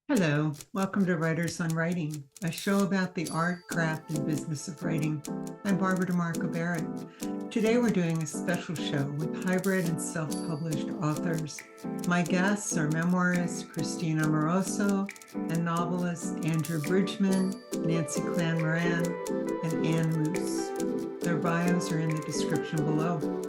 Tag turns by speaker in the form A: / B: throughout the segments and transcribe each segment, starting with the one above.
A: Hello, welcome to Writers on Writing, a show about the art, craft, and business of writing. I'm Barbara DeMarco-Barrett. Today we're doing a special show with hybrid and self-published authors. My guests are memoirist Christine Amoroso and novelist Andrew Bridgeman, Nancy Clan Moran, and Anne Moose. Their bios are in the description below.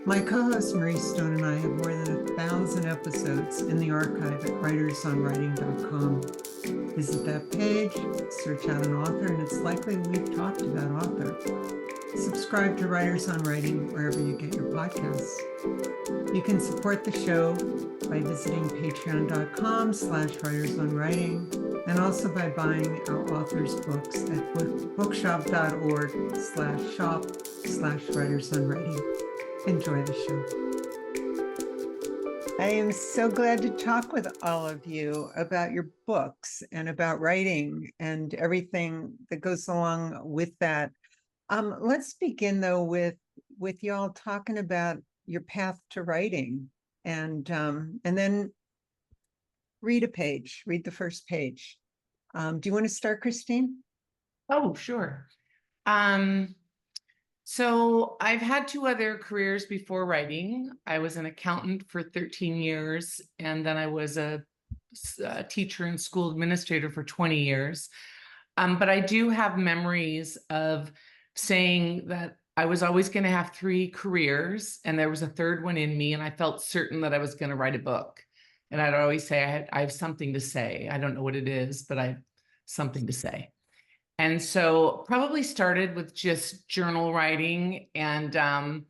A: My co-host Marie Stone and I have more than 1,000 episodes in the archive at writersonwriting.com. Visit that page, search out an author, and it's likely we've talked about author. Subscribe to Writers on Writing wherever you get your podcasts. You can support the show by visiting patreon.com/writersonwriting and also by buying our authors' books at bookshop.org/shop/writersonwriting. Enjoy the show. I am so glad to talk with all of you about your books and about writing and everything that goes along with that. Let's begin though with y'all talking about your path to writing, and then read the first page. Do you want to start, Christine?
B: Oh, sure. So I've had two other careers before writing. I was an accountant for 13 years, and then I was a teacher and school administrator for 20 years. But I do have memories of saying that I was always going to have three careers, and there was a third one in me, and I felt certain that I was going to write a book. And I'd always say, I have something to say. I don't know what it is, but I have something to say. And so probably started with just journal writing. And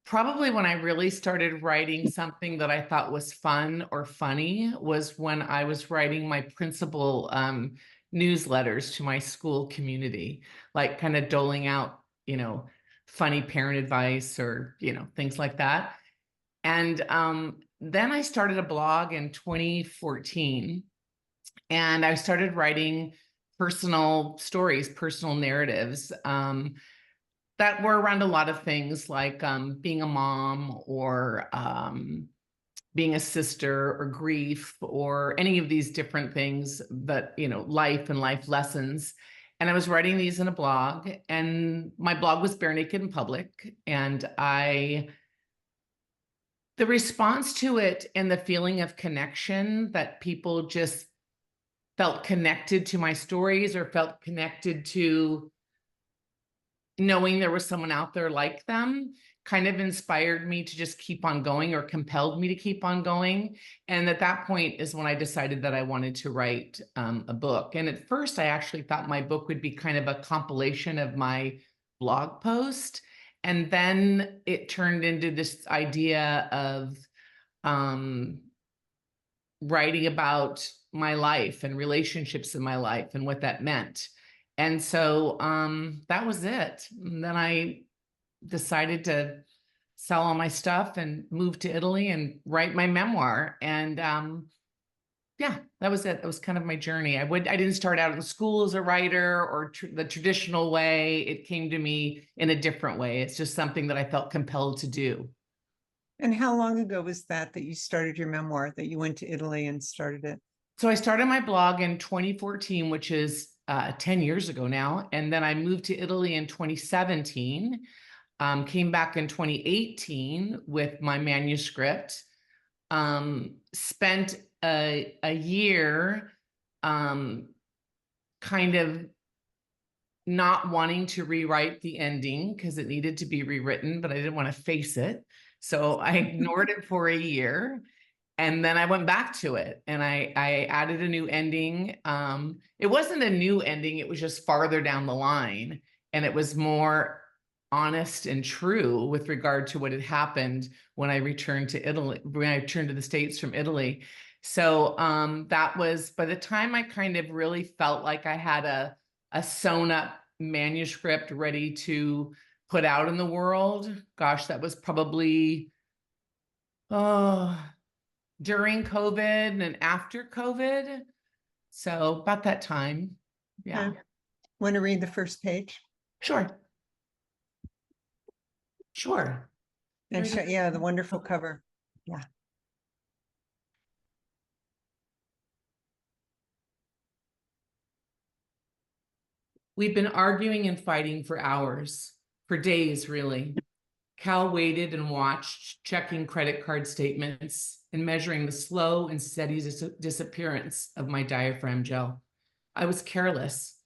B: probably when I really started writing something that I thought was fun or funny was when I was writing my principal newsletters to my school community, like kind of doling out, funny parent advice or, things like that. And then I started a blog in 2014, and I started writing personal stories, personal narratives that were around a lot of things like being a mom or being a sister or grief or any of these different things that, life and life lessons. And I was writing these in a blog, and my blog was Bare Naked in Public. And the response to it and the feeling of connection that people just felt connected to my stories or felt connected to knowing there was someone out there like them kind of inspired me to just keep on going, or compelled me to keep on going. And at that point is when I decided that I wanted to write a book. And at first I actually thought my book would be kind of a compilation of my blog post. And then it turned into this idea of writing about my life and relationships in my life and what that meant. And so that was it. And then I decided to sell all my stuff and move to Italy and write my memoir. And yeah, that was it. That was kind of my journey. I didn't start out in school as a writer or the traditional way. It came to me in a different way. It's just something that I felt compelled to do.
A: And how long ago was that you started your memoir, that you went to Italy and started it?
B: So I started my blog in 2014, which is 10 years ago now. And then I moved to Italy in 2017, came back in 2018 with my manuscript, spent a year kind of not wanting to rewrite the ending because it needed to be rewritten, but I didn't want to face it. So I ignored it for a year. And then I went back to it and I added a new ending. It wasn't a new ending. It was just farther down the line. And it was more honest and true with regard to what had happened when I returned to Italy, when I returned to the States from Italy. So that was, by the time I kind of really felt like I had a sewn up manuscript ready to put out in the world, gosh, that was probably, during COVID and after COVID. So about that time. Yeah.
A: Want to read the first page?
B: Sure. Sure.
A: And yeah, the wonderful cover. Yeah.
B: We'd been arguing and fighting for hours, for days, really. Cal waited and watched, checking credit card statements and measuring the slow and steady disappearance of my diaphragm gel. I was careless.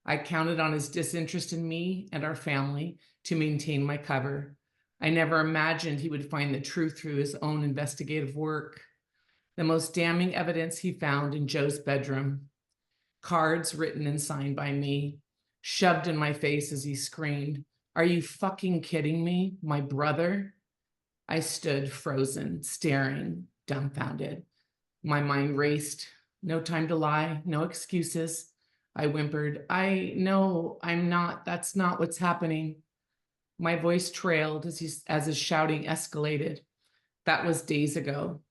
B: I counted on his disinterest in me and our family to maintain my cover. I never imagined he would find the truth through his own investigative work. The most damning evidence he found in Joe's bedroom. Cards written and signed by me, shoved in my face as he screamed, "Are you fucking kidding me? My brother?" I stood frozen, staring, dumbfounded. My mind raced. No time to lie, no excuses. I whimpered, "No, I'm not. That's not what's happening." My voice trailed as his shouting escalated. That was days ago.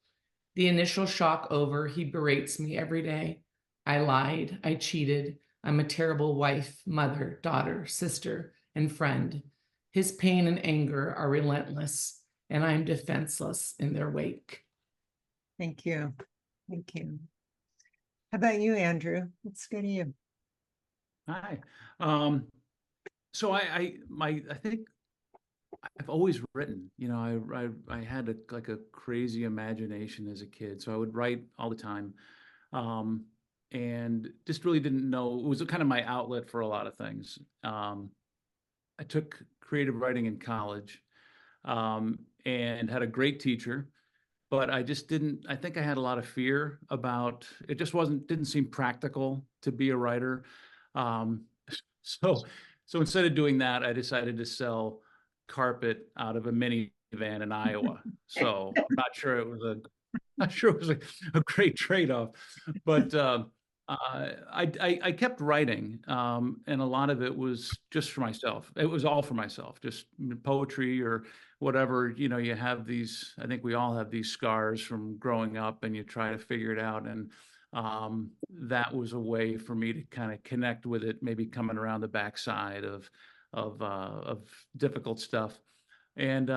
B: The initial shock over, he berates me every day. I lied, I cheated. I'm a terrible wife, mother, daughter, sister, and friend. His pain and anger are relentless, and I'm defenseless in their wake.
A: Thank you. Thank you. How about you, Andrew? Let's go to you.
C: Hi. So I think I've always written. You know, I had like a crazy imagination as a kid, so I would write all the time, and just really didn't know. It was kind of my outlet for a lot of things. I took creative writing in college, and had a great teacher, but I just didn't. I think I had a lot of fear about it. Just didn't seem practical to be a writer. Um, so instead of doing that, I decided to sell carpet out of a minivan in Iowa. So I'm not sure it was a great trade-off, but I kept writing, and a lot of it was just for myself. It was all for myself, just poetry or whatever. You know, you have these. I think we all have these scars from growing up, and you try to figure it out. And that was a way for me to kind of connect with it, maybe coming around the backside of difficult stuff. And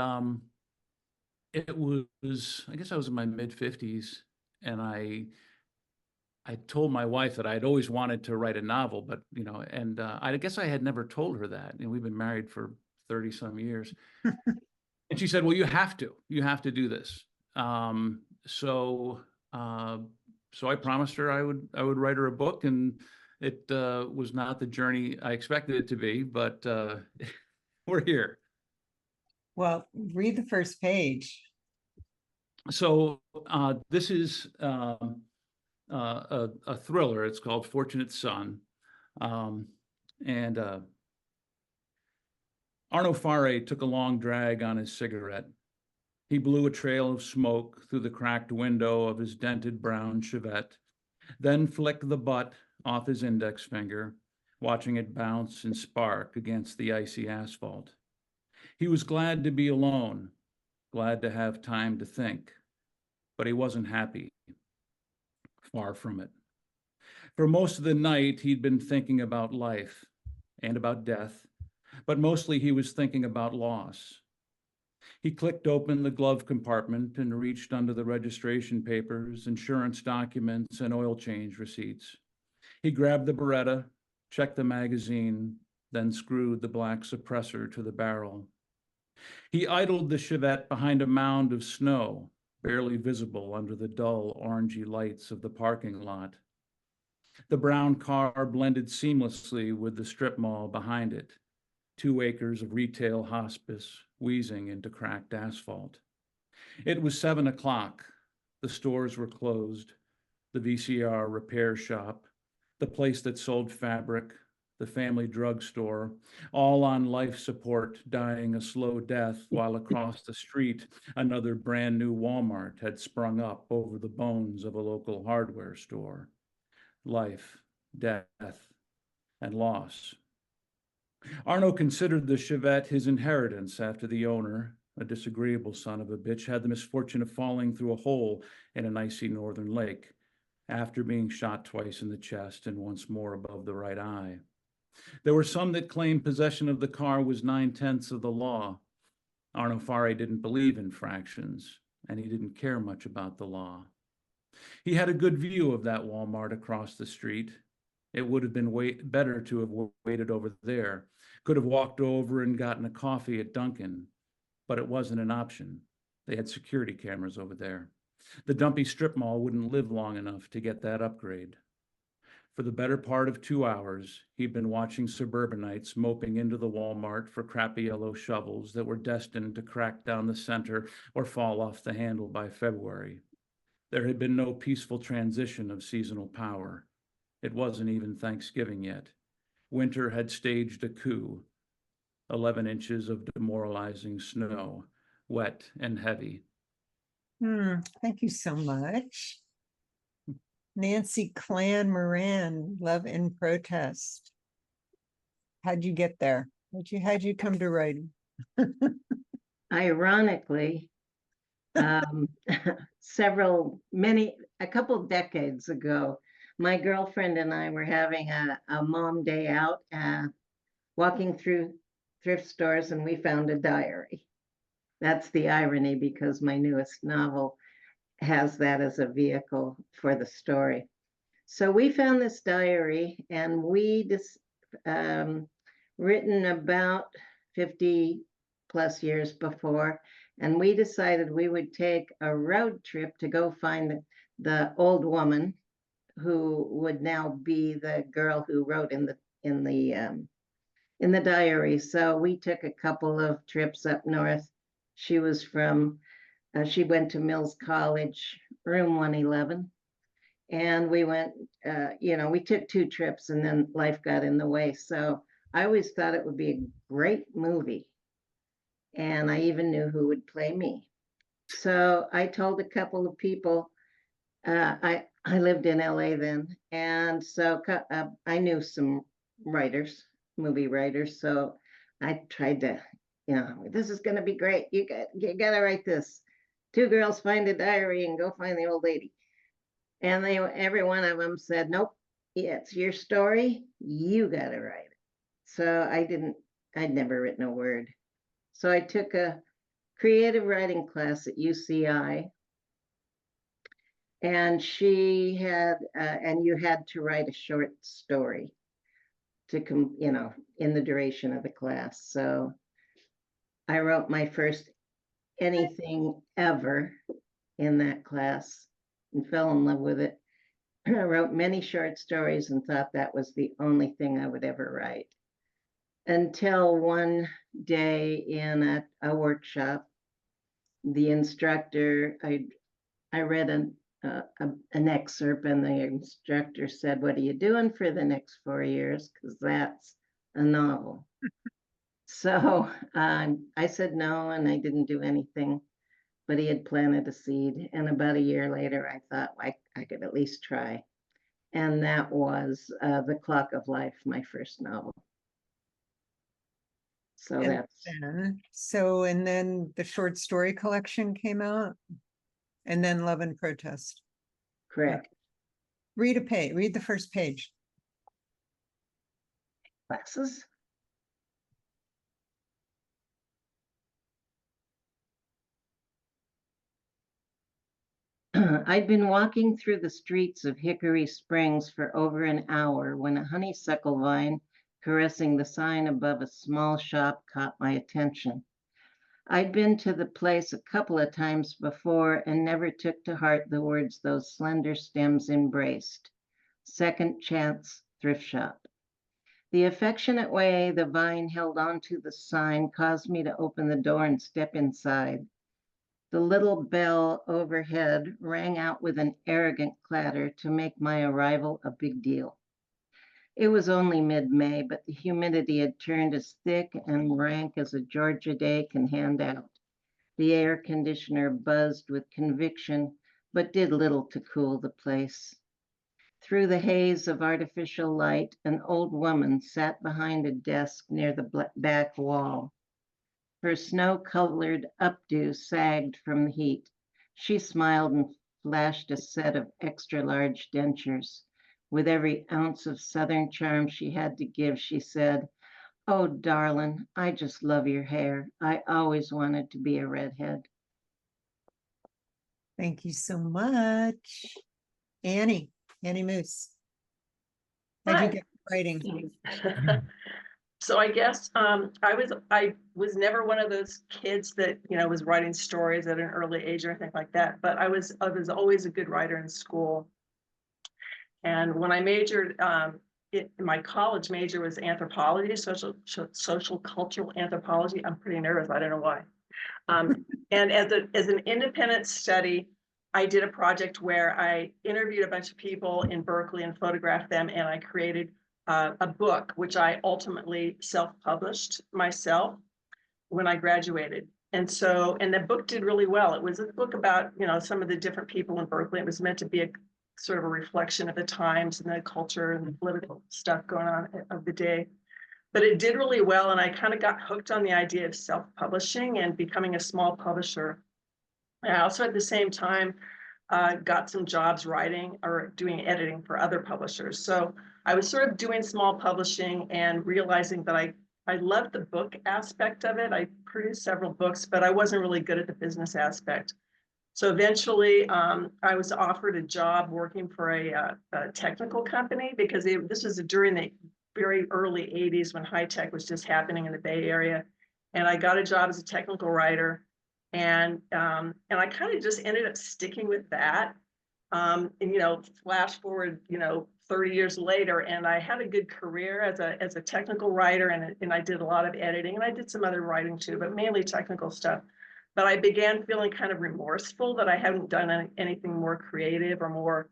C: it was, I guess I was in my mid-50s, and I told my wife that I'd always wanted to write a novel, but and I guess I had never told her that. And we've been married for 30 some years. And she said, "Well, you have to do this." So I promised her I would write her a book, and it was not the journey I expected it to be, but we're here.
A: Well, read the first page.
C: So this is a thriller. It's called Fortunate Son. And Arno Faré took a long drag on his cigarette. He blew a trail of smoke through the cracked window of his dented brown Chevette, then flicked the butt off his index finger, watching it bounce and spark against the icy asphalt. He was glad to be alone, glad to have time to think, but he wasn't happy. Far from it. For most of the night, he'd been thinking about life and about death, but mostly he was thinking about loss. He clicked open the glove compartment and reached under the registration papers, insurance documents, and oil change receipts. He grabbed the Beretta, checked the magazine, then screwed the black suppressor to the barrel. He idled the Chevette behind a mound of snow, barely visible under the dull, orangey lights of the parking lot. The brown car blended seamlessly with the strip mall behind it, 2 acres of retail hospice wheezing into cracked asphalt. It was 7 o'clock. The stores were closed. The VCR repair shop, the place that sold fabric, the family drugstore, all on life support, dying a slow death, while across the street, another brand new Walmart had sprung up over the bones of a local hardware store. Life, death, and loss. Arno considered the Chevette his inheritance after the owner, a disagreeable son of a bitch, had the misfortune of falling through a hole in an icy northern lake after being shot twice in the chest and once more above the right eye. There were some that claimed possession of the car was 9/10 of the law. Arno Faré didn't believe in fractions, and he didn't care much about the law. He had a good view of that Walmart across the street. It would have been better to have waited over there. Could have walked over and gotten a coffee at Dunkin', but it wasn't an option. They had security cameras over there. The dumpy strip mall wouldn't live long enough to get that upgrade. For the better part of 2 hours, he'd been watching suburbanites moping into the Walmart for crappy yellow shovels that were destined to crack down the center or fall off the handle by February. There had been no peaceful transition of seasonal power. It wasn't even Thanksgiving yet. Winter had staged a coup. 11 inches of demoralizing snow, wet and heavy.
A: Thank you so much. Nancy Clan Moran, Love and Protest. How'd you get there? How'd you come to writing?
D: Ironically, a couple decades ago, my girlfriend and I were having a mom day out, walking through thrift stores, and we found a diary. That's the irony, because my newest novel has that as a vehicle for the story. So we found this diary, and we just written about 50 plus years before, and we decided we would take a road trip to go find the old woman who would now be the girl who wrote in the diary. So we took a couple of trips up north. She was she went to Mills College, room 111. And we went, we took 2 trips, and then life got in the way. So I always thought it would be a great movie. And I even knew who would play me. So I told a couple of people, I lived in LA then. And so I knew some movie writers. So I tried to, this is going to be great. You got to write this. 2 girls find a diary and go find the old lady. And every one of them said, nope, it's your story. You got to write it. So I'd never written a word. So I took a creative writing class at UCI. And she had, and you had to write a short story to come, in the duration of the class. So I wrote my first anything ever in that class and fell in love with it. I wrote many short stories and thought that was the only thing I would ever write. Until one day in a workshop, the instructor, I read an excerpt, and the instructor said, "What are you doing for the next 4 years? Because that's a novel." So I said no, and I didn't do anything, but he had planted a seed. And about a year later, I thought I could at least try. And that was The Clock of Life, my first novel. So
A: and then the short story collection came out, and then Love and Protest.
D: Correct.
A: Read the first page.
D: Glasses. I'd been walking through the streets of Hickory Springs for over an hour when a honeysuckle vine caressing the sign above a small shop caught my attention. I'd been to the place a couple of times before and never took to heart the words those slender stems embraced. Second Chance Thrift Shop. The affectionate way the vine held onto the sign caused me to open the door and step inside. The little bell overhead rang out with an arrogant clatter to make my arrival a big deal. It was only mid-May, but the humidity had turned as thick and rank as a Georgia day can hand out. The air conditioner buzzed with conviction, but did little to cool the place. Through the haze of artificial light, an old woman sat behind a desk near the back wall. Her snow-colored updo sagged from the heat. She smiled and flashed a set of extra-large dentures. With every ounce of Southern charm she had to give, she said, "Oh, darling, I just love your hair. I always wanted to be a redhead."
A: Thank you so much. Annie Moose. How'd you
E: Hi.
A: get writing?
E: So I guess I was never one of those kids that was writing stories at an early age or anything like that. But I was always a good writer in school. And when I majored, my college major was anthropology, social cultural anthropology. I'm pretty nervous. I don't know why. And as an independent study, I did a project where I interviewed a bunch of people in Berkeley and photographed them, and I created a book, which I ultimately self-published myself when I graduated. And the book did really well. It was a book about, some of the different people in Berkeley. It was meant to be a sort of a reflection of the times and the culture and the political stuff going on of the day. But it did really well, and I kind of got hooked on the idea of self-publishing and becoming a small publisher. And I also at the same time got some jobs writing or doing editing for other publishers. So I was sort of doing small publishing and realizing that I loved the book aspect of it. I produced several books, but I wasn't really good at the business aspect. So eventually I was offered a job working for a technical company because this was during the very early 80s when high tech was just happening in the Bay Area. And I got a job as a technical writer. And I kind of just ended up sticking with that. And flash forward, 30 years later, and I had a good career as a technical writer, and I did a lot of editing, and I did some other writing too, but mainly technical stuff. But I began feeling kind of remorseful that I hadn't done anything more creative or more,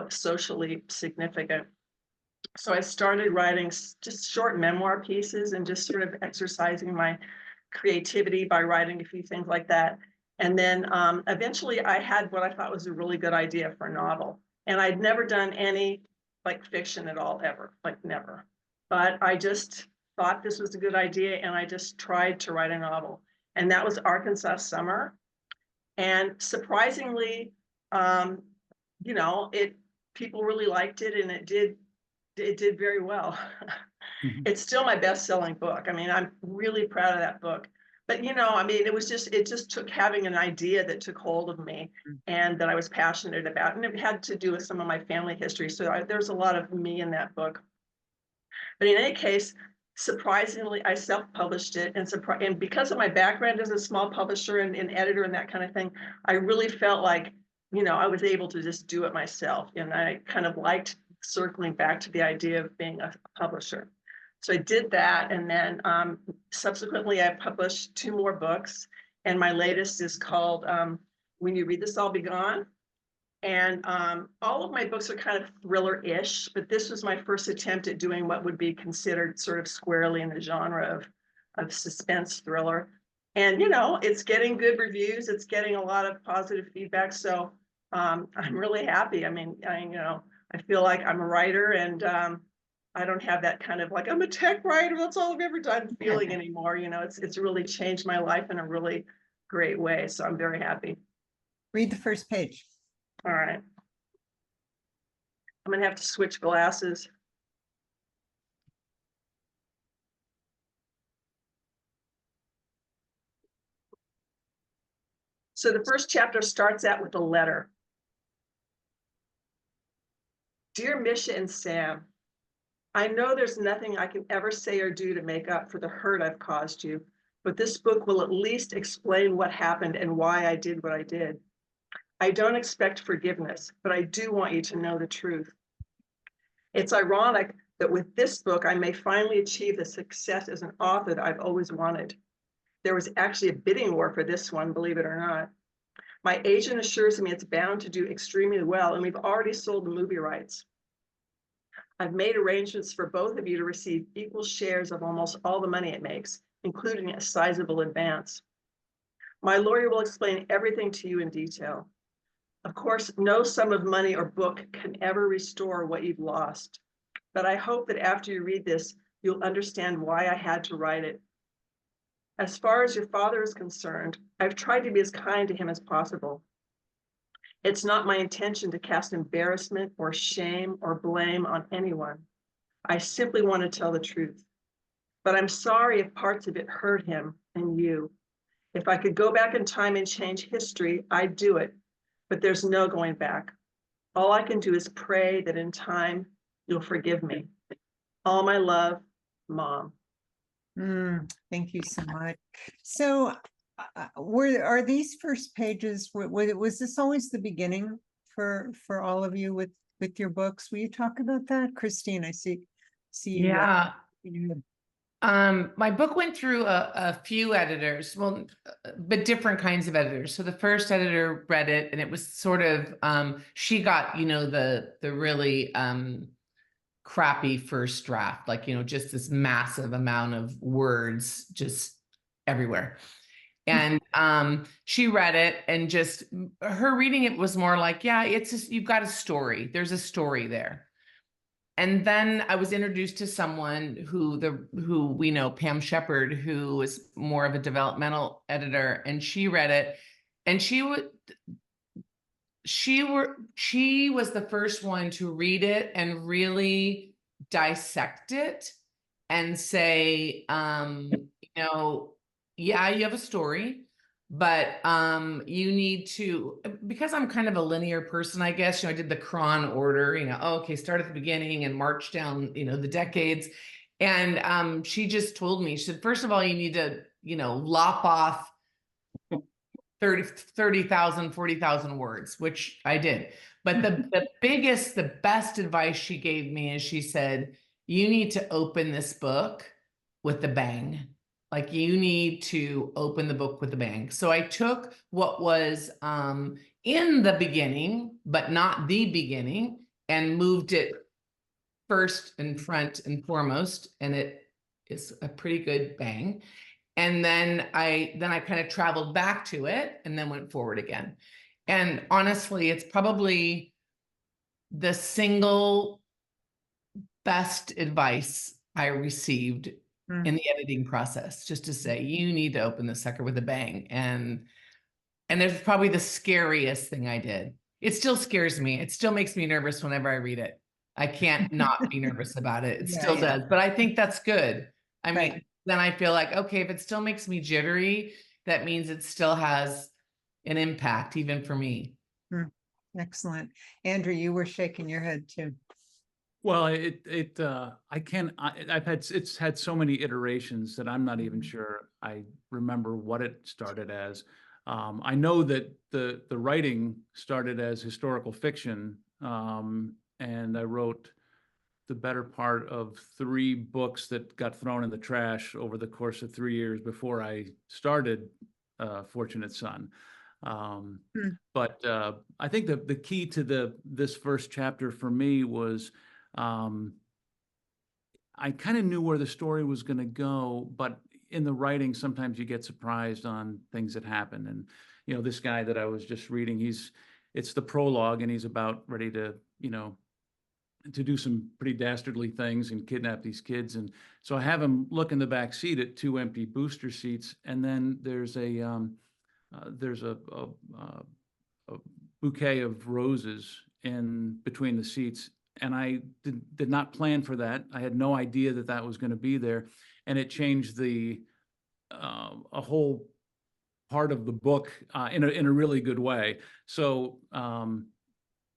E: socially significant. So I started writing just short memoir pieces and just sort of exercising my creativity by writing a few things like that. And then eventually I had what I thought was a really good idea for a novel. And I'd never done any fiction at all, ever, never. But I just thought this was a good idea, and I just tried to write a novel. And that was Arkansas Summer. And surprisingly, people really liked it, and it did very well. It's still my best-selling book. I mean, I'm really proud of that book. But it just took having an idea that took hold of me and that I was passionate about. And it had to do with some of my family history. So there's a lot of me in that book. But in any case, surprisingly, I self-published it. And because of my background as a small publisher and editor and that kind of thing, I really felt like, I was able to just do it myself. And I kind of liked circling back to the idea of being a publisher. So I did that, and then subsequently I published 2 more books, and my latest is called When You Read This, I'll Be Gone. And all of my books are kind of thriller-ish, but this was my first attempt at doing what would be considered sort of squarely in the genre of suspense thriller. And, it's getting good reviews. It's getting a lot of positive feedback. So I'm really happy. I mean, I feel like I'm a writer, and I don't have that kind of I'm a tech writer, that's all I've ever done feeling anymore. It's really changed my life in a really great way. So I'm very happy.
A: Read the first page.
E: All right. I'm gonna have to switch glasses. So the first chapter starts out with a letter. Dear Misha and Sam, I know there's nothing I can ever say or do to make up for the hurt I've caused you, but this book will at least explain what happened and why I did what I did. I don't expect forgiveness, but I do want you to know the truth. It's ironic that with this book, I may finally achieve the success as an author that I've always wanted. There was actually a bidding war for this one, believe it or not. My agent assures me it's bound to do extremely well, and we've already sold the movie rights. I've made arrangements for both of you to receive equal shares of almost all the money it makes, including a sizable advance. My lawyer will explain everything to you in detail. Of course, no sum of money or book can ever restore what you've lost, but I hope that after you read this, you'll understand why I had to write it. As far as your father is concerned, I've tried to be as kind to him as possible. It's not my intention to cast embarrassment or shame or blame on anyone. I simply want to tell the truth. But I'm sorry if parts of it hurt him and you. If I could go back in time and change history, I'd do it. But there's no going back. All I can do is pray that in time you'll forgive me. All my love, Mom.
A: Thank you so much. So, are these first pages? Was this always the beginning for all of you with your books? Will you talk about that, Christine? I see you.
B: Yeah.
A: You-
B: My book went through a few editors, well, but different kinds of editors. So the first editor read it, and it was sort of she got, you know, the really crappy first draft, like, you know, just this massive amount of words just everywhere. And she read it, and just her reading it was more like, yeah, it's just, you've got a story. There's a story there. And then I was introduced to someone who we know, Pam Shepard, who is more of a developmental editor, and she read it, and she was the first one to read it and really dissect it and say, you know, yeah, you have a story, but you need to, because I'm kind of a linear person, I guess, you know, I did the chron order, you know, okay, start at the beginning and march down, you know, the decades. And she just told me, she said, first of all, you need to, you know, lop off 30,000, 40,000 words, which I did. But the biggest, the best advice she gave me is she said, you need to open this book with a bang. Like, you need to open the book with a bang. So I took what was in the beginning, but not the beginning, and moved it first and front and foremost. And it is a pretty good bang. And then I kind of traveled back to it and then went forward again. And honestly, it's probably the single best advice I received in the editing process, just to say, you need to open the sucker with a bang. And there's probably the scariest thing I did. It still scares me. It still makes me nervous whenever I read it. I can't not be nervous about it. It still does, but I think that's good. I mean, then I feel like, okay, if it still makes me jittery, that means it still has an impact, even for me.
A: Excellent. Andrew, you were shaking your head too.
C: Well, it's had so many iterations that I'm not even sure I remember what it started as. I know that the writing started as historical fiction, and I wrote the better part of 3 books that got thrown in the trash over the course of 3 years before I started Fortunate Son. But I think the key to this first chapter for me was I kind of knew where the story was going to go, but in the writing, sometimes you get surprised on things that happen. And, you know, this guy that I was just reading, it's the prologue, and he's about ready to, you know, to do some pretty dastardly things and kidnap these kids. And so I have him look in the back seat at 2 empty booster seats. And then there's a bouquet of roses in between the seats. And I did not plan for that. I had no idea that that was going to be there. And it changed a whole part of the book in a really good way. So,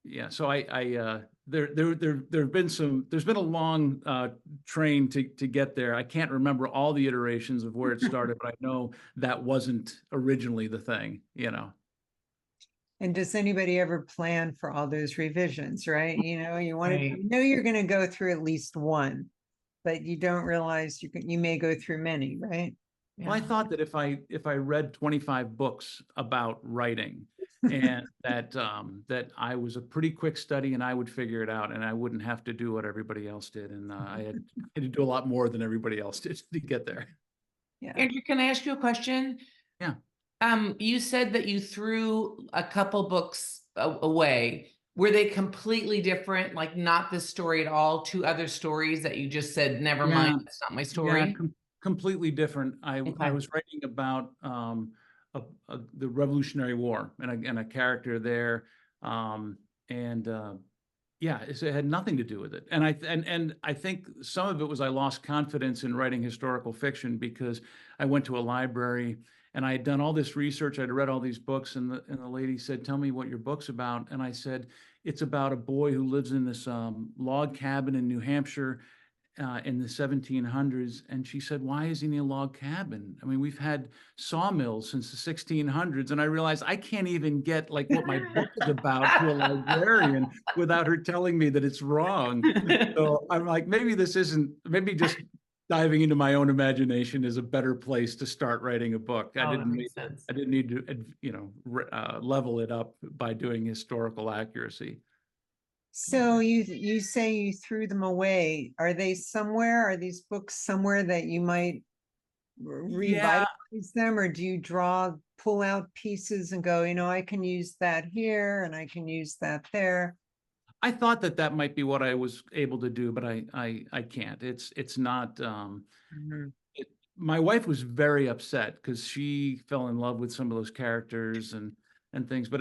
C: yeah, so there's been a long train to get there. I can't remember all the iterations of where it started, but I know that wasn't originally the thing, you know.
A: And does anybody ever plan for all those revisions, right? You know, you want to,
B: Right.
A: you know, you're going to go through at least one, but you don't realize you may go through many, right?
C: Well, I thought that if I read 25 books about writing, and that I was a pretty quick study and I would figure it out, and I wouldn't have to do what everybody else did, and I had to do a lot more than everybody else did to get there.
A: Yeah.
B: Andrew, can I ask you a question?
C: Yeah.
B: You said that you threw a couple books away. Were they completely different, like not this story at all, 2 other stories that you just said, never mind, that's not my story?
C: Yeah, completely different. I was writing about the Revolutionary War and a character there, yeah, it had nothing to do with it. And I think some of it was I lost confidence in writing historical fiction because I went to a library and I had done all this research. I'd read all these books, and the lady said, "Tell me what your book's about." And I said, it's about a boy who lives in this log cabin in New Hampshire in the 1700s. And she said, why is he in a log cabin? I mean, we've had sawmills since the 1600s. And I realized I can't even get like what my book is about to a librarian without her telling me that it's wrong. So I'm like, maybe this isn't, maybe just diving into my own imagination is a better place to start writing a book.
B: Oh, that makes sense.
C: I didn't need to, level it up by doing historical accuracy.
A: So you say you threw them away. Are they somewhere? Are these books somewhere that you might revitalize them, or do you pull out pieces and go, I can use that here and I can use that there?
C: I thought that might be what I was able to do, but I can't. It's not. My wife was very upset because she fell in love with some of those characters and things. But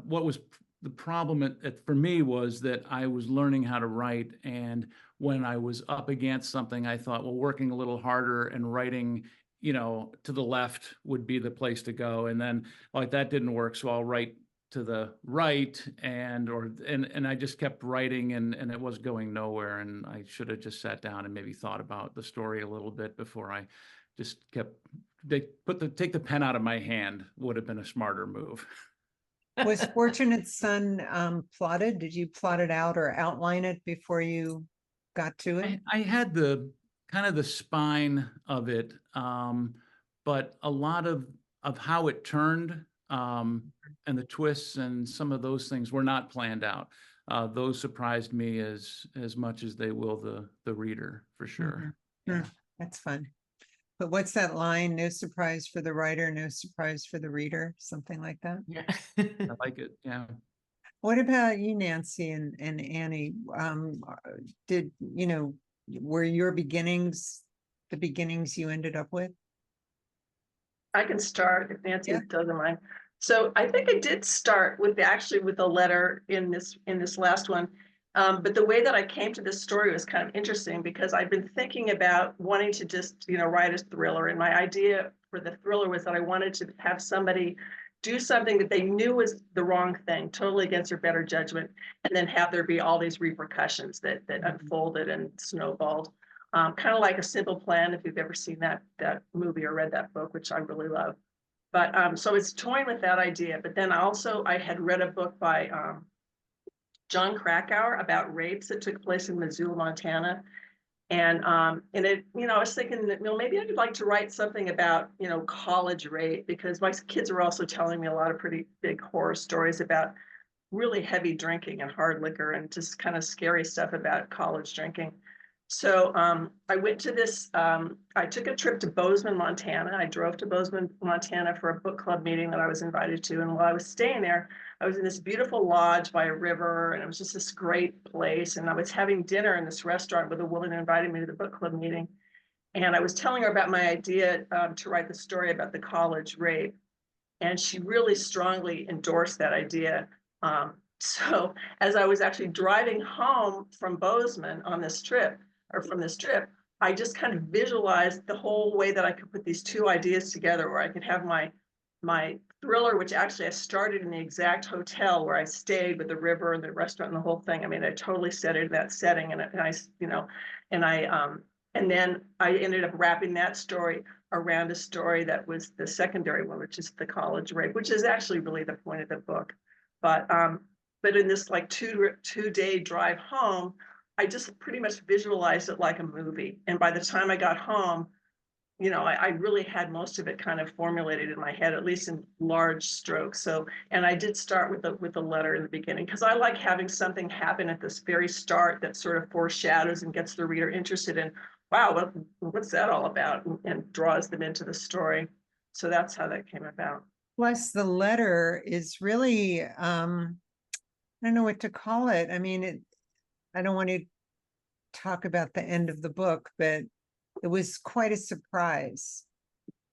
C: what was the problem for me was that I was learning how to write, and when I was up against something, I thought, well, working a little harder and writing, to the left would be the place to go. And then like that didn't work, so I'll write to the right, and I just kept writing, and it was going nowhere. And I should have just sat down and maybe thought about the story a little bit before I just kept. Take the pen out of my hand would have been a smarter move.
A: Was Fortunate Son plotted? Did you plot it out or outline it before you got to it?
C: I had the kind of the spine of it, but a lot of how it turned and the twists and some of those things were not planned out. Those surprised me as much as they will the reader, for sure.
A: Yeah. That's fun. But what's that line? No surprise for the writer, no surprise for the reader, something like that.
B: Yeah.
C: I like it. Yeah.
A: What about you, Nancy and Annie? Were your beginnings the beginnings you ended up with?
E: I can start if Nancy doesn't mind. So I think I did start with the letter in this last one. But the way that I came to this story was kind of interesting because I've been thinking about wanting to just, write a thriller. And my idea for the thriller was that I wanted to have somebody do something that they knew was the wrong thing, totally against their better judgment, and then have there be all these repercussions that unfolded and snowballed. Kind of like A Simple Plan, if you've ever seen that movie or read that book, which I really love. But so it's toying with that idea. But then also I had read a book by John Krakauer about rapes that took place in Missoula, Montana. And it, I was thinking that, maybe I'd like to write something about, college rape, because my kids are also telling me a lot of pretty big horror stories about really heavy drinking and hard liquor and just kind of scary stuff about college drinking. So I went to this, I took a trip to Bozeman, Montana. I drove to Bozeman, Montana for a book club meeting that I was invited to. And while I was staying there, I was in this beautiful lodge by a river, and it was just this great place. And I was having dinner in this restaurant with a woman who invited me to the book club meeting. And I was telling her about my idea to write the story about the college rape. And she really strongly endorsed that idea. So as I was actually driving home from Bozeman on this trip, I just kind of visualized the whole way that I could put these two ideas together, where I could have my thriller, which actually I started in the exact hotel where I stayed with the river and the restaurant and the whole thing. I mean, I totally set it in that setting, and then I ended up wrapping that story around a story that was the secondary one, which is the college rape, which is actually really the point of the book. But in this like two-day drive home, I just pretty much visualized it like a movie. And by the time I got home, I really had most of it kind of formulated in my head, at least in large strokes. So, and I did start with the letter in the beginning, because I like having something happen at this very start that sort of foreshadows and gets the reader interested in, wow, what's that all about, and draws them into the story. So that's how that came about.
A: Plus, the letter is really, I don't know what to call it. I mean, I don't want to talk about the end of the book, but it was quite a surprise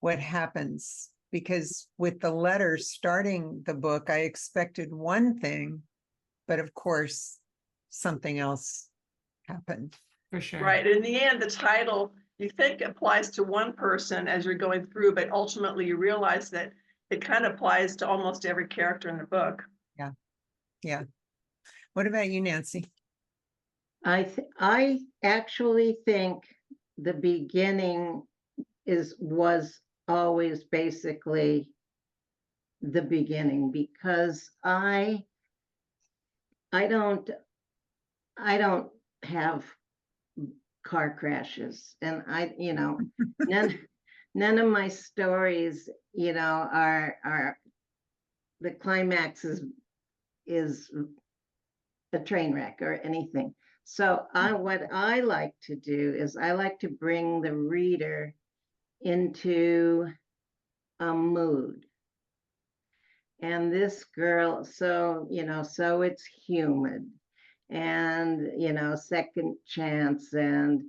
A: what happens, because with the letter starting the book, I expected one thing, but of course, something else happened.
B: For sure.
E: Right. In the end, the title you think applies to one person as you're going through, but ultimately you realize that it kind of applies to almost every character in the book.
A: Yeah. What about you, Nancy?
D: I actually think the beginning was always basically the beginning, because I don't have car crashes, and none of my stories, are the climax is a train wreck or anything. So what I like to do is I like to bring the reader into a mood. And this girl, so it's humid, and second chance, and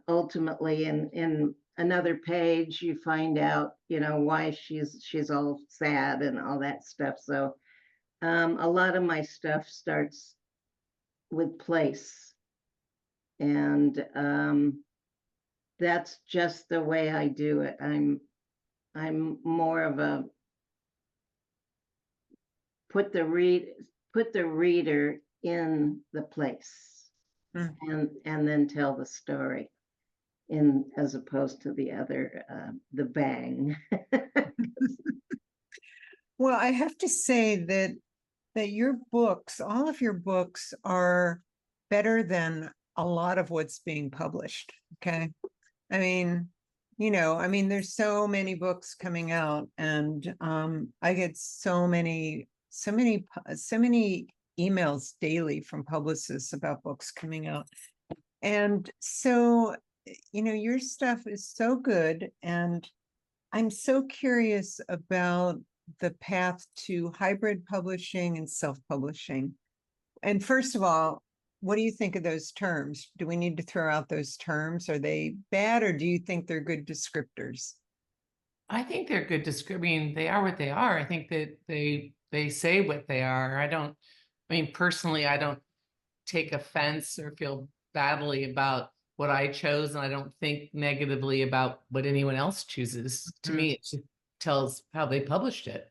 D: ultimately in another page you find out why she's all sad and all that stuff. So a lot of my stuff starts with place, and that's just the way I do it. I'm more of a put the reader in the place, and then tell the story, as opposed to the other, the bang.
A: Well, I have to say that your books, all of your books, are better than a lot of what's being published. Okay. I mean, there's so many books coming out, and I get so many emails daily from publicists about books coming out. And so, your stuff is so good, and I'm so curious about the path to hybrid publishing and self-publishing. And first of all, what do you think of those terms? Do we need to throw out those terms? Are they bad, or do you think they're good descriptors?
B: I think they're good they are what they are. I think that they say what they are. Personally, I don't take offense or feel badly about what I chose, and I don't think negatively about what anyone else chooses. To me, it just tells how they published it.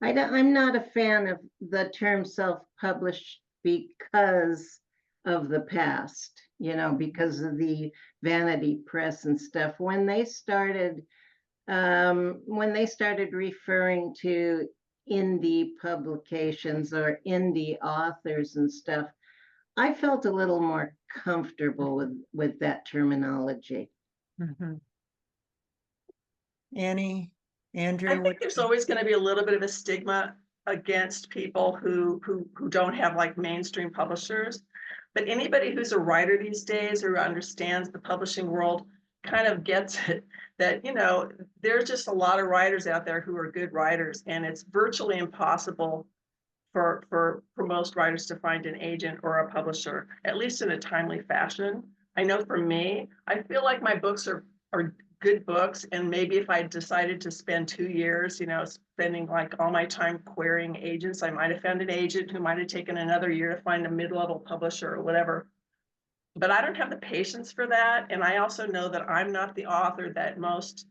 D: I'm not a fan of the term self-published because of the past, because of the vanity press and stuff. When they started referring to indie publications or indie authors and stuff, I felt a little more comfortable with that terminology.
A: Annie, Andrew?
E: I think there's always going to be a little bit of a stigma against people who don't have like mainstream publishers, but anybody who's a writer these days or understands the publishing world kind of gets it, that there's just a lot of writers out there who are good writers, and it's virtually impossible for most writers to find an agent or a publisher, at least in a timely fashion. I know for me, I feel like my books are good books, and maybe if I decided to spend 2 years, spending like all my time querying agents, I might have found an agent who might have taken another year to find a mid-level publisher or whatever. But I don't have the patience for that, and I also know that I'm not the author that most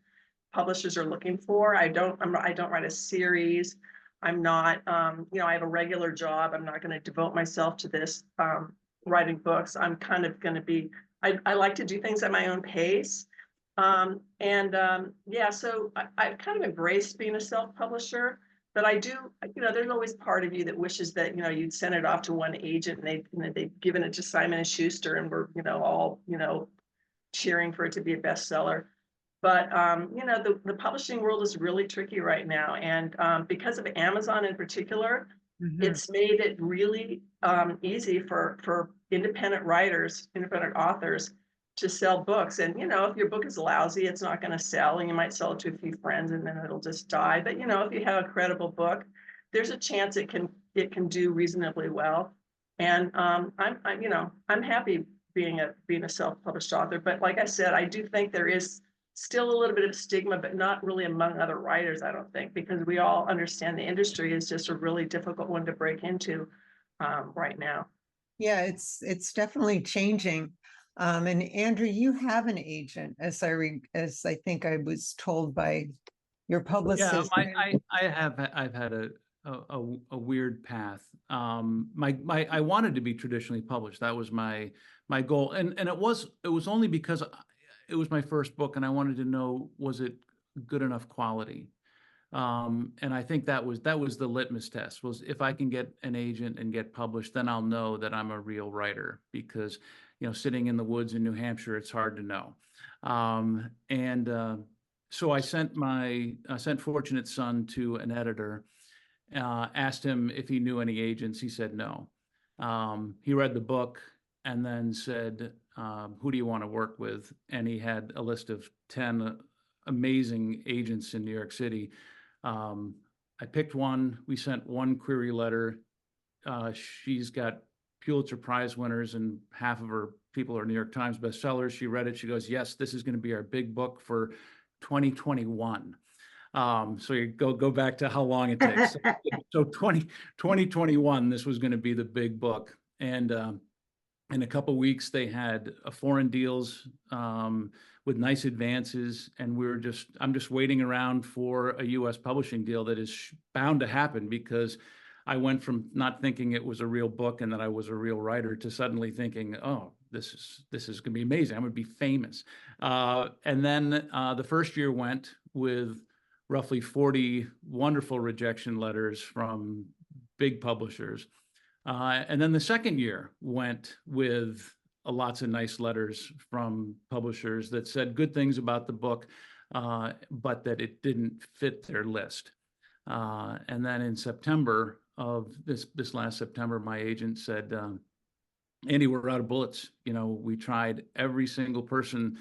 E: publishers are looking for. I don't write a series. I'm not, I have a regular job. I'm not going to devote myself to this writing books. I'm kind of going to be, I like to do things at my own pace. So I've kind of embraced being a self-publisher, but I do, there's always part of you that wishes that, you'd send it off to one agent and they've given it to Simon & Schuster and we're, all, cheering for it to be a bestseller. But, the publishing world is really tricky right now. And because of Amazon in particular, it's made it really easy for independent writers, independent authors to sell books. And, if your book is lousy, it's not going to sell, and you might sell it to a few friends and then it'll just die. But, if you have a credible book, there's a chance it can do reasonably well. And I'm happy being a self-published author. But like I said, I do think there is still a little bit of stigma, but not really among other writers, I don't think, because we all understand the industry is just a really difficult one to break into right now.
A: Yeah, it's definitely changing. And Andrew, you have an agent, as I think I was told by your publicist.
C: Yeah, I've had a weird path. I wanted to be traditionally published. That was my goal, and it was only because it was my first book, and I wanted to know, was it good enough quality? And I think that was the litmus test, was if I can get an agent and get published, then I'll know that I'm a real writer, because, sitting in the woods in New Hampshire, it's hard to know. So I sent Fortunate Son to an editor, asked him if he knew any agents. He said no. He read the book and then said, who do you want to work with? And he had a list of 10 amazing agents in New York City. I picked one. We sent one query letter. She's got Pulitzer Prize winners, and half of her people are New York Times bestsellers. She read it. She goes, yes, this is going to be our big book for 2021. So you go back to how long it takes. So 2021, this was going to be the big book. And in a couple of weeks, they had foreign deals with nice advances, and I'm just waiting around for a U.S. publishing deal that is bound to happen, because I went from not thinking it was a real book and that I was a real writer to suddenly thinking, oh, this is going to be amazing. I'm going to be famous. And then the first year went with roughly 40 wonderful rejection letters from big publishers. And then the second year went with lots of nice letters from publishers that said good things about the book, but that it didn't fit their list. And then in September of this last September, my agent said, Andy, we're out of bullets. We tried every single person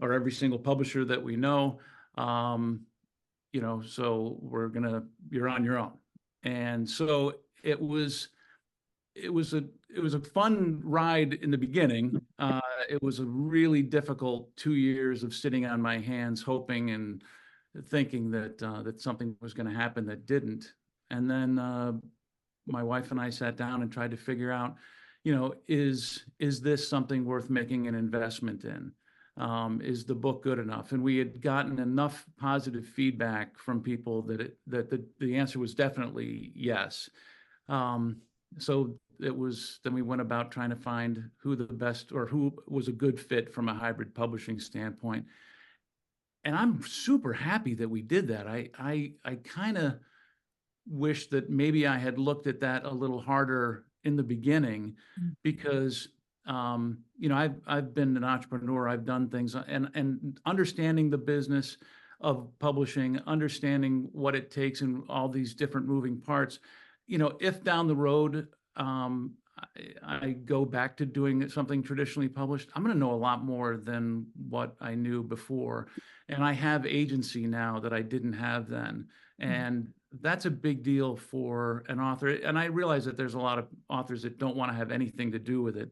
C: or every single publisher that we know, so you're on your own. And so it was a fun ride in the beginning. It was a really difficult 2 years of sitting on my hands, hoping and thinking that something was going to happen that didn't. And then my wife and I sat down and tried to figure out, is this something worth making an investment in? Is the book good enough? And we had gotten enough positive feedback from people that the answer was definitely yes. So then we went about trying to find who the best, or who was a good fit from a hybrid publishing standpoint. And I'm super happy that we did that. I kind of wish that maybe I had looked at that a little harder in the beginning, because I've been an entrepreneur. I've done things, and understanding the business of publishing, understanding what it takes and all these different moving parts. If down the road I go back to doing something traditionally published, I'm going to know a lot more than what I knew before. And I have agency now that I didn't have then. And that's a big deal for an author. And I realize that there's a lot of authors that don't want to have anything to do with it.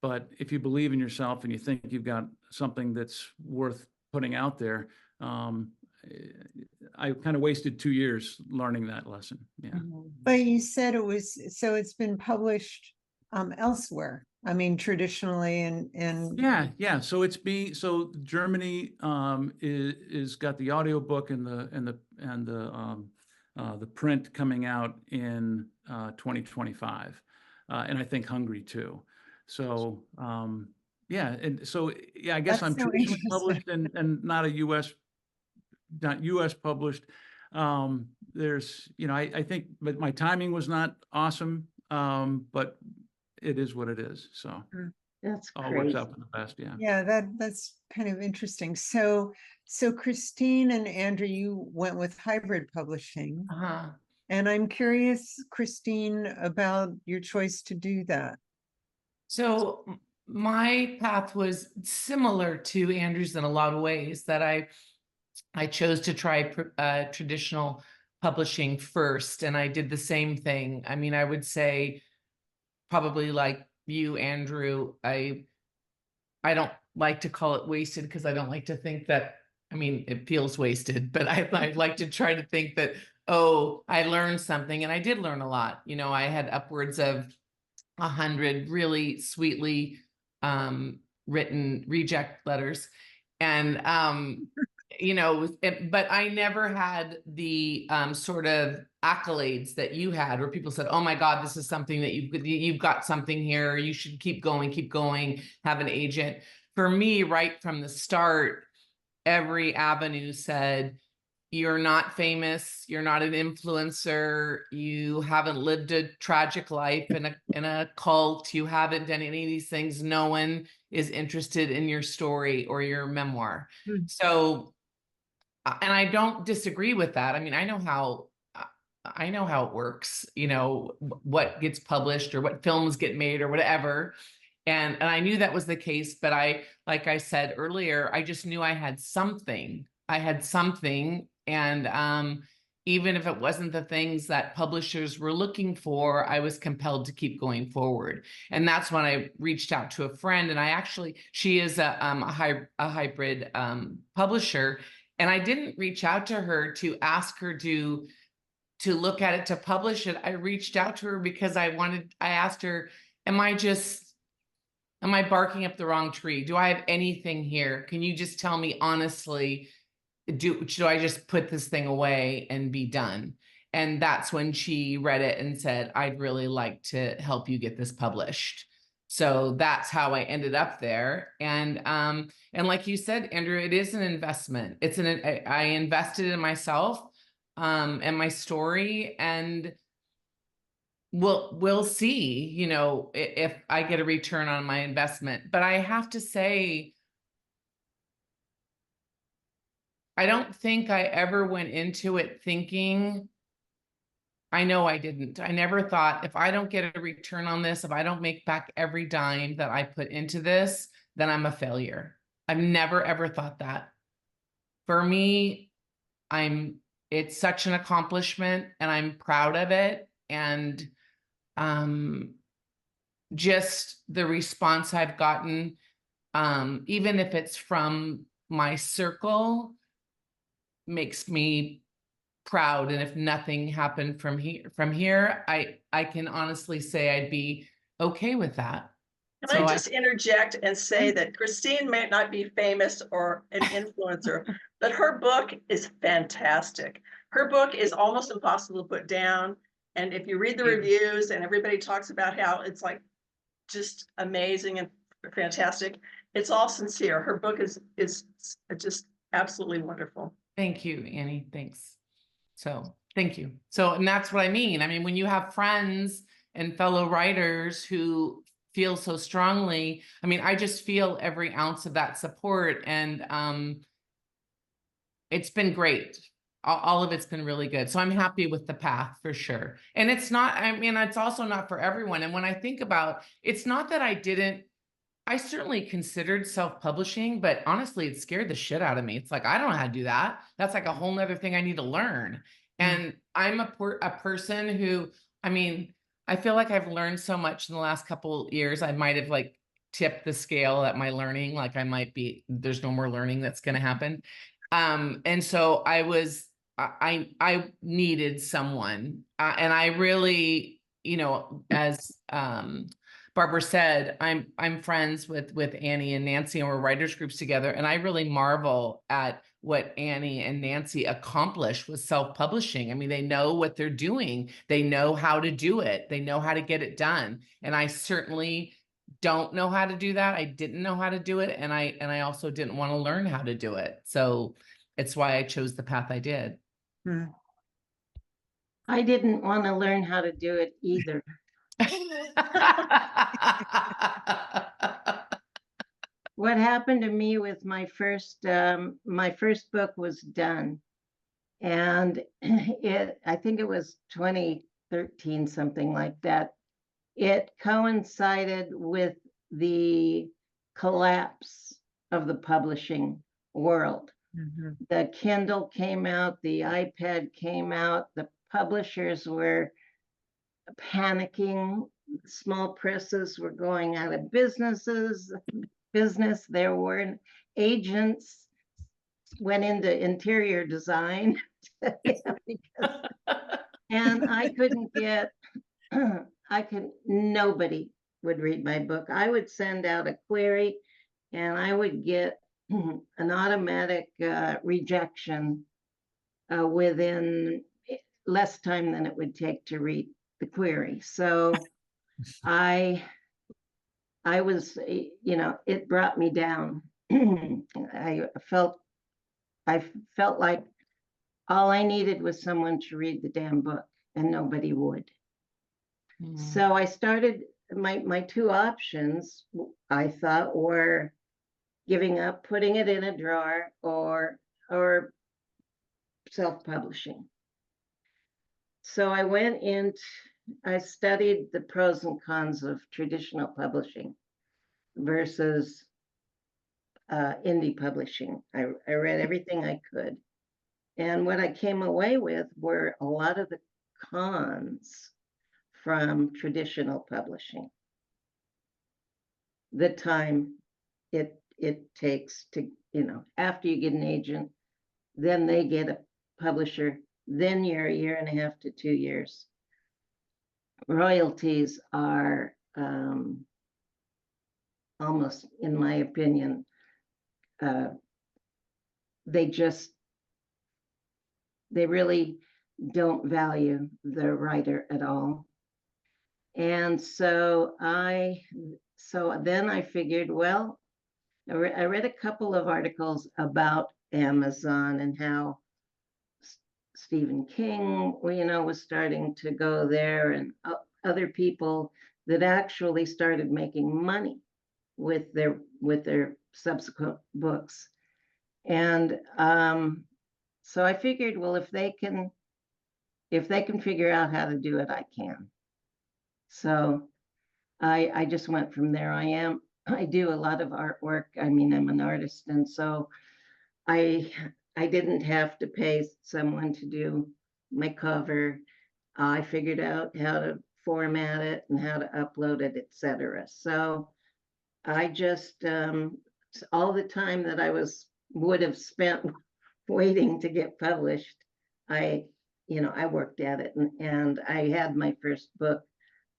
C: But if you believe in yourself and you think you've got something that's worth putting out there, I kind of wasted 2 years learning that lesson. Yeah.
A: But you said it's been published elsewhere. I mean, traditionally and
C: Yeah. So Germany is got the audiobook and the print coming out in 2025, and I think Hungary too. So I guess I'm
A: so
C: traditionally published and not U.S. published. There's, I think, but my timing was not awesome, but it is what it is. So
D: That's
C: all
D: crazy.
C: works out for the best. Yeah.
A: Yeah, that's kind of interesting. So Christine and Andrew, you went with hybrid publishing.
B: Uh-huh.
A: And I'm curious, Christine, about your choice to do that.
B: So my path was similar to Andrew's in a lot of ways, that I chose to try traditional publishing first, and I did the same thing. I mean, I would say probably like you, Andrew, I don't like to call it wasted, because I don't like to think that, I mean, it feels wasted, but I like to try to think that, oh, I learned something, and I did learn a lot. I had upwards of 100 really sweetly written reject letters. And but I never had the sort of accolades that you had, where people said, "Oh my God, this is something that you've got something here. You should keep going, have an agent." For me, right from the start, every avenue said, "You're not famous. You're not an influencer. You haven't lived a tragic life in a cult. You haven't done any of these things. No one is interested in your story or your memoir." So, and I don't disagree with that. I mean, I know how it works, what gets published or what films get made or whatever. And I knew that was the case, but like I said earlier, I just knew I had something. And even if it wasn't the things that publishers were looking for, I was compelled to keep going forward. And that's when I reached out to a friend, and she is a hybrid publisher. And I didn't reach out to her to ask her to look at it, to publish it. I reached out to her because I asked her, am I barking up the wrong tree? Do I have anything here? Can you just tell me honestly, should I just put this thing away and be done? And that's when she read it and said, "I'd really like to help you get this published." So that's how I ended up there. And like you said, Andrew, it is an investment. I invested in myself and my story, and we'll see, if I get a return on my investment. But I have to say, I don't think I ever went into it thinking, I know I didn't. I never thought, if I don't get a return on this, if I don't make back every dime that I put into this, then I'm a failure. I've never, ever thought that. For me, it's such an accomplishment, and I'm proud of it. And just the response I've gotten, even if it's from my circle, makes me proud. And if nothing happened from here, I can honestly say I'd be okay with that.
E: Can I just interject and say that Christine may not be famous or an influencer, but her book is fantastic. Her book is almost impossible to put down. And if you read the reviews, and everybody talks about how it's like just amazing and fantastic, it's all sincere. Her book is just absolutely wonderful.
B: Thank you, Annie. Thanks. So thank you. So, and that's what I mean. I mean, when you have friends and fellow writers who feel so strongly, I mean, I just feel every ounce of that support, and it's been great. All of it's been really good. So I'm happy with the path for sure. And it's also not for everyone. And when I think about, it's not that I certainly considered self-publishing, but honestly, it scared the shit out of me. It's like, I don't know how to do that. That's like a whole nother thing I need to learn. And I'm a person who, I feel like I've learned so much in the last couple years. I might have like tipped the scale at my learning. Like there's no more learning that's going to happen. And so I needed someone, and I really, as Barbara said, I'm friends with Annie and Nancy, and we're writers groups together. And I really marvel at what Annie and Nancy accomplished with self-publishing. I mean, they know what they're doing. They know how to do it. They know how to get it done. And I certainly don't know how to do that. I didn't know how to do it. And I also didn't want to learn how to do it. So it's why I chose the path I did.
D: I didn't want to learn how to do it either. What happened to me with my first book was done, and I think it was 2013, something like that. It coincided with the collapse of the publishing world. The Kindle came out, the iPad came out, the publishers were panicking, small presses were going out of business. There were agents went into interior design, and I couldn't get, nobody would read my book. I would send out a query, and I would get an automatic rejection within less time than it would take to read the query. So I was, it brought me down. I felt like all I needed was someone to read the damn book, and nobody would. So I started, my two options, I thought, were giving up, putting it in a drawer, or self-publishing. So I studied the pros and cons of traditional publishing versus indie publishing. I read everything I could. And what I came away with were a lot of the cons from traditional publishing. The time it takes to, after you get an agent, then they get a publisher, then you're a year and a half to 2 years. Royalties are almost, in my opinion, they really don't value the writer at all. And so then I figured, well, I read a couple of articles about Amazon and how Stephen King, was starting to go there, and other people that actually started making money with their subsequent books. And so I figured, well, if they can figure out how to do it, I can. So I just went from there. I do a lot of artwork. I mean, I'm an artist, and so I didn't have to pay someone to do my cover. I figured out how to format it and how to upload it, etc. So I just all the time that I would have spent waiting to get published, I worked at it, and I had my first book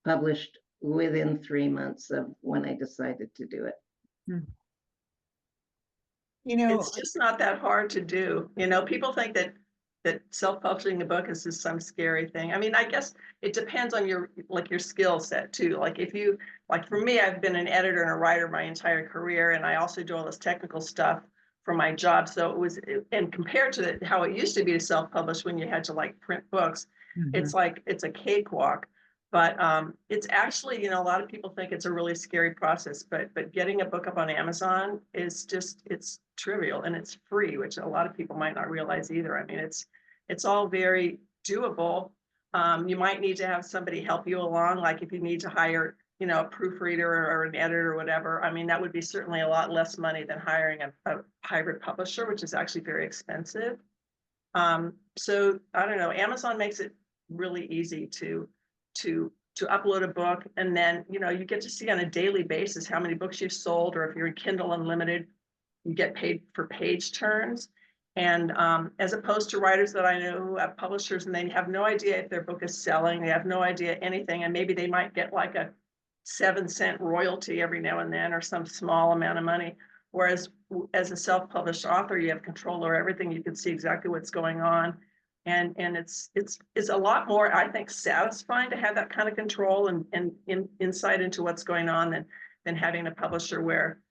D: published within 3 months of when I decided to do it.
E: It's just not that hard to do. People think that self-publishing a book is just some scary thing. I mean, I guess it depends on your skill set too. For me, I've been an editor and a writer my entire career, and I also do all this technical stuff for my job. So and compared to how it used to be to self-publish when you had to print books, it's a cakewalk. But it's actually, a lot of people think it's a really scary process, but getting a book up on Amazon is it's trivial, and it's free, which a lot of people might not realize either. I mean, it's all very doable. You might need to have somebody help you along, like if you need to hire, a proofreader or an editor or whatever. I mean, that would be certainly a lot less money than hiring a hybrid publisher, which is actually very expensive. So I don't know, Amazon makes it really easy to upload a book, and then you get to see on a daily basis how many books you've sold, or if you're in Kindle Unlimited, you get paid for page turns. And as opposed to writers that I know who have publishers and they have no idea if their book is selling, they have no idea anything, and maybe they might get like a 7-cent royalty every now and then, or some small amount of money. Whereas as a self-published author, you have control over everything. You can see exactly what's going on. And it's a lot more, I think, satisfying to have that kind of control and insight into what's going on than having a publisher where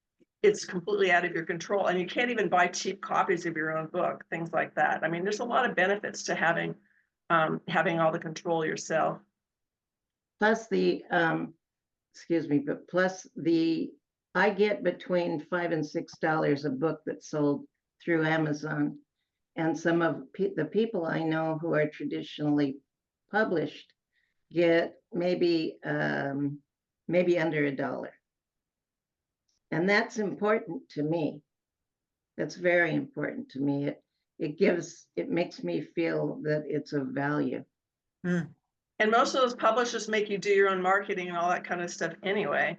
E: it's completely out of your control, and you can't even buy cheap copies of your own book, things like that. I mean, there's a lot of benefits to having all the control yourself.
D: Plus I get between $5 and $6 a book that's sold through Amazon. And some of the people I know who are traditionally published get maybe under $1. And that's important to me. That's very important to me. It makes me feel that it's of value.
E: And most of those publishers make you do your own marketing and all that kind of stuff anyway.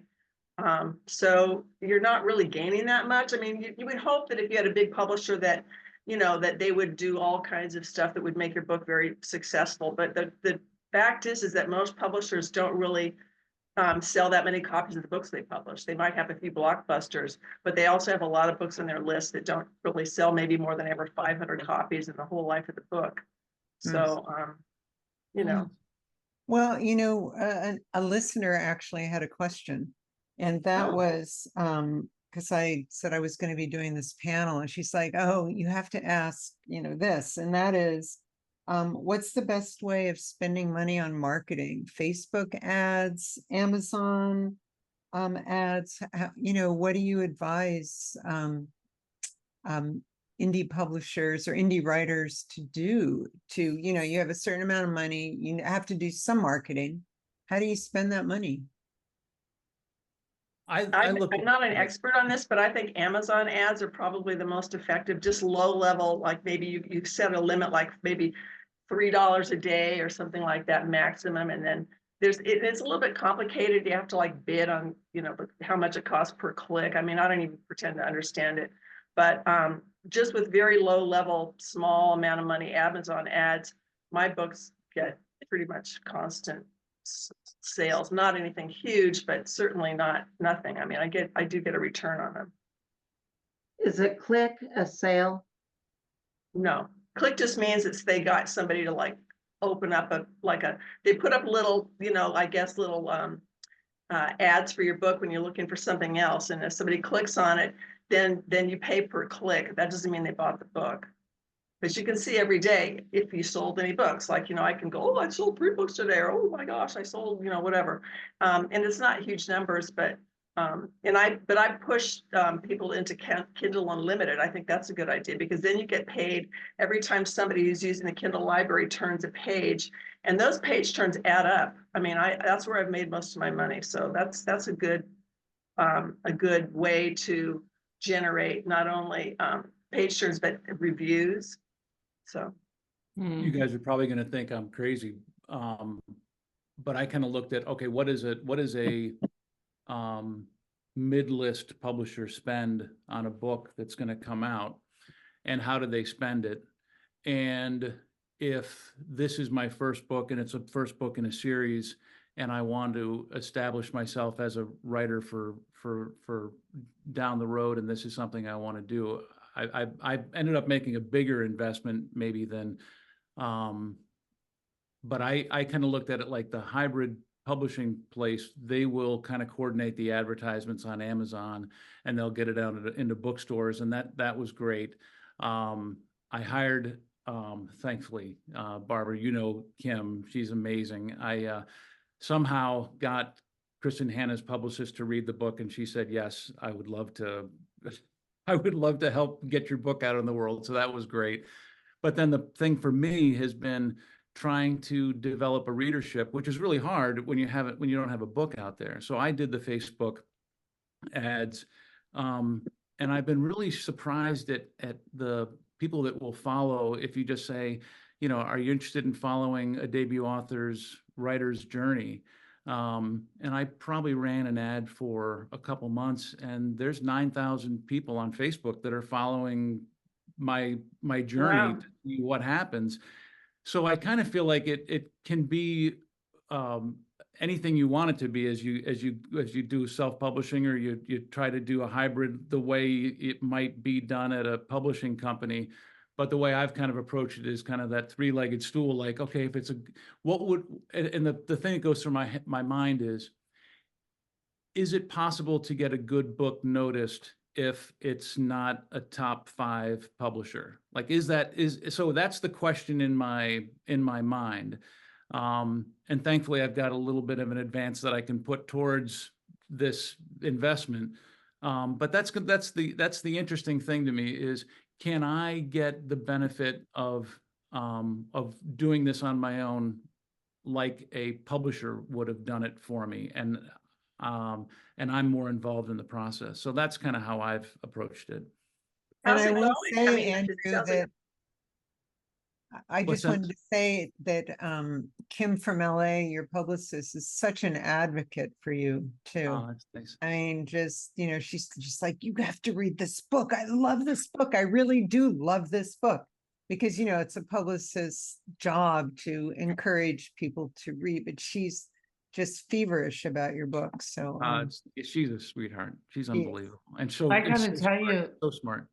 E: So you're not really gaining that much. I mean, you would hope that if you had a big publisher that that they would do all kinds of stuff that would make your book very successful. But the fact is that most publishers don't really sell that many copies of the books they publish. They might have a few blockbusters, but they also have a lot of books on their list that don't really sell, maybe more than ever 500 copies in the whole life of the book. So, you know.
A: Well, you know, a listener actually had a question, and that was because I said I was going to be doing this panel, and she's like, "Oh, you have to ask, you know, this," and that is, what's the best way of spending money on marketing? Facebook ads, Amazon ads? You know, what do you advise indie publishers or indie writers to do to, you know, you have a certain amount of money, you have to do some marketing. How do you spend that money?
E: I'm not an expert on this, but I think Amazon ads are probably the most effective, just low level, like maybe you set a limit, like maybe $3 a day or something like that maximum. And then it's a little bit complicated. You have to like bid on, you know, how much it costs per click. I mean, I don't even pretend to understand it, but just with very low level, small amount of money, Amazon ads, my books get pretty much constant sales, not anything huge, but certainly not nothing. I mean, I do get a return on them.
D: Is a click a sale?
E: No, click just means they got somebody to like open up they put up little, you know, I guess little ads for your book when you're looking for something else. And if somebody clicks on it, then you pay per click. That doesn't mean they bought the book. But you can see every day if you sold any books. Like, you know, I can go, oh, I sold 3 books today, or oh my gosh, I sold, you know, whatever. And it's not huge numbers, but I push people into Kindle Unlimited. I think that's a good idea, because then you get paid every time somebody who's using the Kindle library turns a page, and those page turns add up. I mean, that's where I've made most of my money. So that's a good way to generate not only page turns but reviews. So
C: You guys are probably going to think I'm crazy, but I kind of looked at, okay, what is a mid-list publisher spend on a book that's going to come out, and how do they spend it? And if this is my first book and it's a first book in a series, and I want to establish myself as a writer for down the road, and this is something I want to do, I ended up making a bigger investment maybe than, but I kind of looked at it like the hybrid publishing place. They will kind of coordinate the advertisements on Amazon, and they'll get it out into bookstores, and that was great. I hired, thankfully, Barbara, you know Kim, she's amazing. I somehow got Kristen Hanna's publicist to read the book, and she said, yes, I would love to help get your book out in the world. So that was great. But then the thing for me has been trying to develop a readership, which is really hard when you don't have a book out there. So I did the Facebook ads, and I've been really surprised at the people that will follow. If you just say, you know, are you interested in following a debut author's writer's journey? And I probably ran an ad for a couple months, and there's 9,000 people on Facebook that are following my journey. Wow. To see what happens. So I kind of feel like it can be anything you want it to be as you do self-publishing, or you try to do a hybrid the way it might be done at a publishing company. But the way I've kind of approached it is kind of that three-legged stool. Like, okay, if it's and the thing that goes through my mind is it possible to get a good book noticed if it's not a top 5 publisher? Like, so that's the question in my mind. And thankfully I've got a little bit of an advance that I can put towards this investment. But that's the interesting thing to me is, can I get the benefit of doing this on my own, like a publisher would have done it for me, and I'm more involved in the process. So that's kind of how I've approached it.
A: And I will say, Andrew, that I just wanted to say that Kim from LA, your publicist, is such an advocate for you too.
C: Oh, that's nice.
A: I mean, just, you know, she's just like, you have to read this book. I love this book. I really do love this book. Because, you know, it's a publicist's job to encourage people to read, but she's just feverish about your book. So
C: She's a sweetheart. She's
A: Yeah.
C: unbelievable. And so
B: I
C: and
B: gotta
C: so
B: tell
C: smart,
B: you,
C: so smart.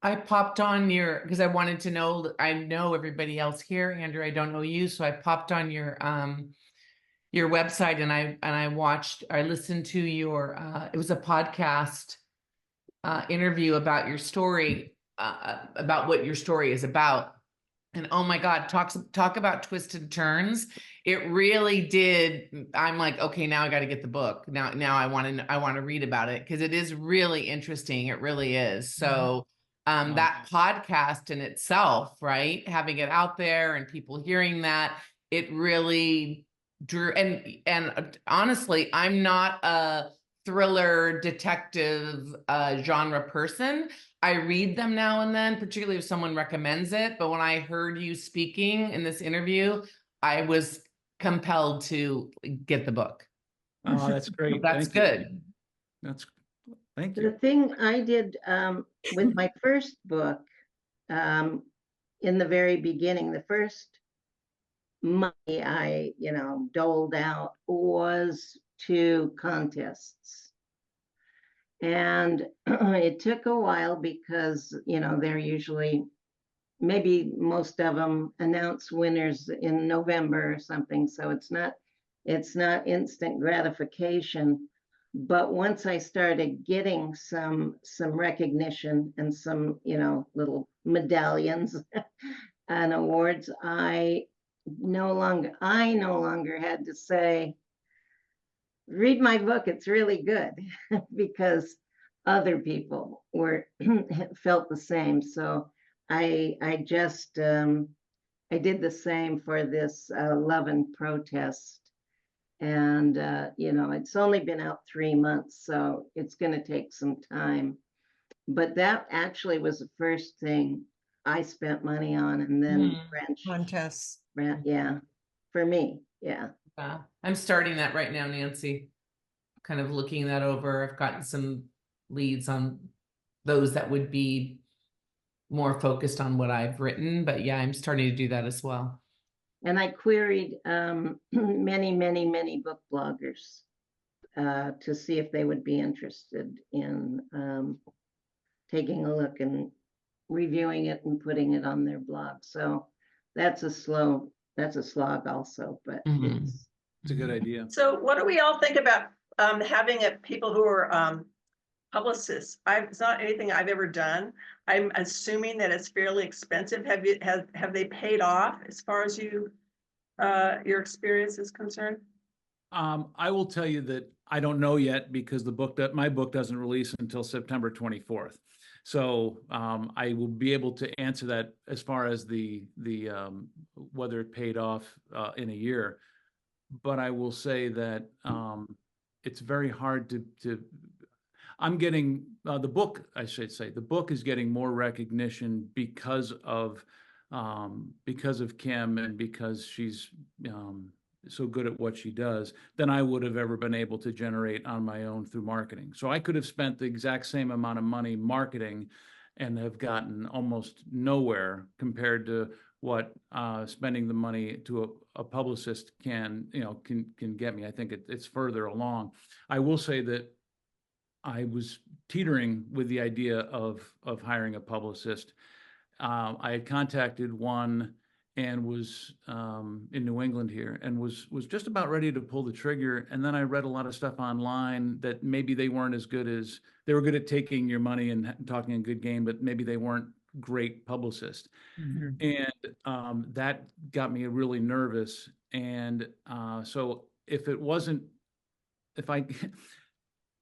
B: I popped on because I wanted to know, I know everybody else here, Andrew, I don't know you, so I popped on your website and I listened to your it was a podcast interview about your story, about what your story is about. And oh my God, talk about twisted turns. It really did. I'm like, okay, now I got to get the book. Now I want to read about it because it is really interesting. It really is. So that podcast in itself, right? Having it out there and people hearing that, it really drew. And honestly, I'm not a thriller detective genre person. I read them now and then, particularly if someone recommends it. But when I heard you speaking in this interview, I was compelled to get the book.
C: Oh, that's great.
B: That's
C: Thank you.
B: good.
C: Thank
D: The
C: you.
D: thing I did with my first book, in the very beginning, the first money I, doled out was to contests. And it took a while because, they're usually, maybe most of them announce winners in November or something. So it's not instant gratification. But once I started getting some recognition and some, little medallions and awards, I no longer had to say, read my book, it's really good, because other people felt the same. So I just I did the same for this Love and Protest. And it's only been out 3 months, so it's going to take some time. But that actually was the first thing I spent money on, and then French.
A: contests.
D: Yeah, for me, yeah.
B: I'm starting that right now, Nancy. Kind of looking that over. I've gotten some leads on those that would be more focused on what I've written, but yeah, I'm starting to do that as well.
D: And I queried many book bloggers to see if they would be interested in taking a look and reviewing it and putting it on their blog. So that's a slog also, but
C: It's a good idea.
E: So what do we all think about having people who are publicists? It's not anything I've ever done. I'm assuming that it's fairly expensive. Have they paid off as far as your experience is concerned?
C: I will tell you that I don't know yet because my book doesn't release until September 24th. So I will be able to answer that as far as the whether it paid off in a year. But I will say that it's very hard to I'm getting the book, I should say, the book is getting more recognition because of Kim and because she's so good at what she does than I would have ever been able to generate on my own through marketing. So I could have spent the exact same amount of money marketing and have gotten almost nowhere compared to what spending the money to a publicist can get me. I think it's further along. I will say that I was teetering with the idea of hiring a publicist. I had contacted one and was in New England here and was just about ready to pull the trigger. And then I read a lot of stuff online that maybe they weren't as good as, they were good at taking your money and talking a good game, but maybe they weren't great publicists. And that got me really nervous. And so if it wasn't,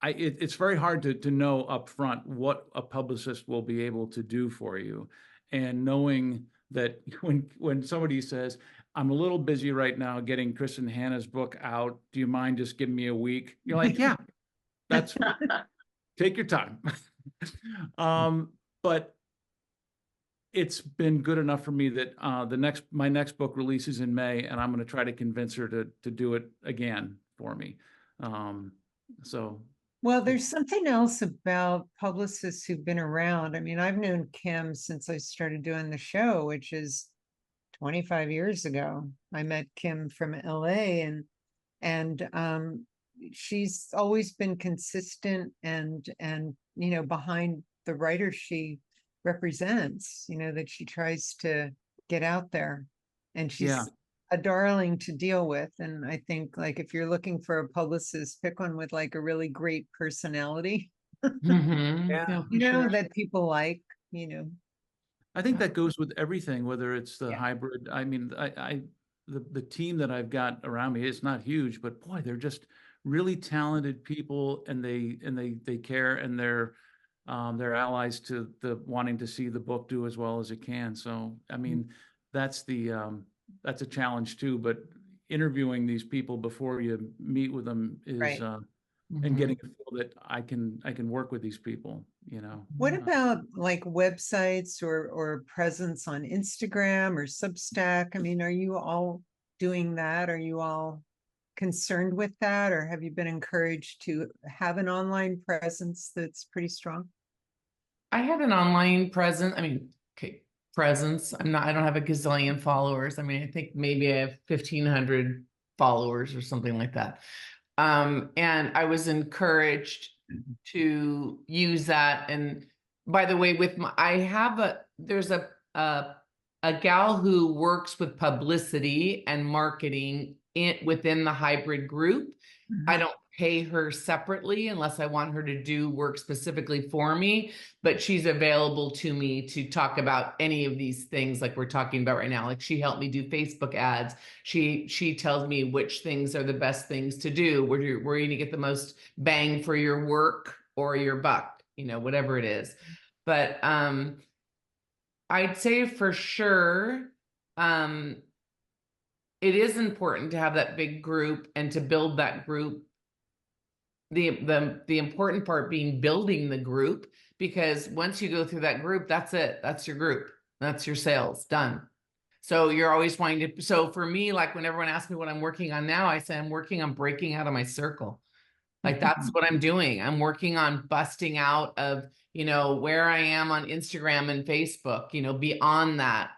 C: it's very hard to know upfront what a publicist will be able to do for you. And knowing that when somebody says, I'm a little busy right now getting Chris and Hannah's book out, do you mind just giving me a week? You're like, yeah, that's fine. Take your time. But it's been good enough for me that my next book releases in May, and I'm going to try to convince her to do it again for me.
A: Well, there's something else about publicists who've been around. I mean, I've known Kim since I started doing the show, which is 25 years ago. I met Kim from LA, and And she's always been consistent and behind the writer she represents, that she tries to get out there. And she's
C: Yeah.
A: a darling to deal with. And I think, like, if you're looking for a publicist, pick one with like a really great personality,
B: Mhm.
C: Yeah.
B: Yeah, for sure.
A: that people like,
C: I think that goes with everything, whether it's the
A: Yeah.
C: hybrid. I mean, the team that I've got around me, it's not huge, but boy, they're just really talented people, and they care, and they're allies to the wanting to see the book do as well as it can. So, I mean, that's a challenge too, but interviewing these people before you meet with them is,
A: Right.
C: and getting a feel that I can work with these people,
A: What about like websites or presence on Instagram or Substack? I mean, are you all doing that? Are you all concerned with that? Or have you been encouraged to have an online presence that's pretty strong?
B: I have an online presence. I mean, okay, presence. I don't have a gazillion followers. I mean, I think maybe I have 1,500 followers or something like that. And I was encouraged to use that. And by the way, there's a gal who works with publicity and marketing within the hybrid group. I don't pay her separately unless I want her to do work specifically for me, but she's available to me to talk about any of these things like we're talking about right now. Like, she helped me do Facebook ads. She tells me which things are the best things to do, where you're going to get the most bang for your work or your buck, whatever it is. But I'd say for sure, it is important to have that big group and to build that group. The important part being building the group, because once you go through that group, that's it. That's your group. That's your sales done. So you're always wanting to. So for me, like when everyone asks me what I'm working on now, I say I'm working on breaking out of my circle. Like, that's what I'm doing. I'm working on busting out of, where I am on Instagram and Facebook, beyond that.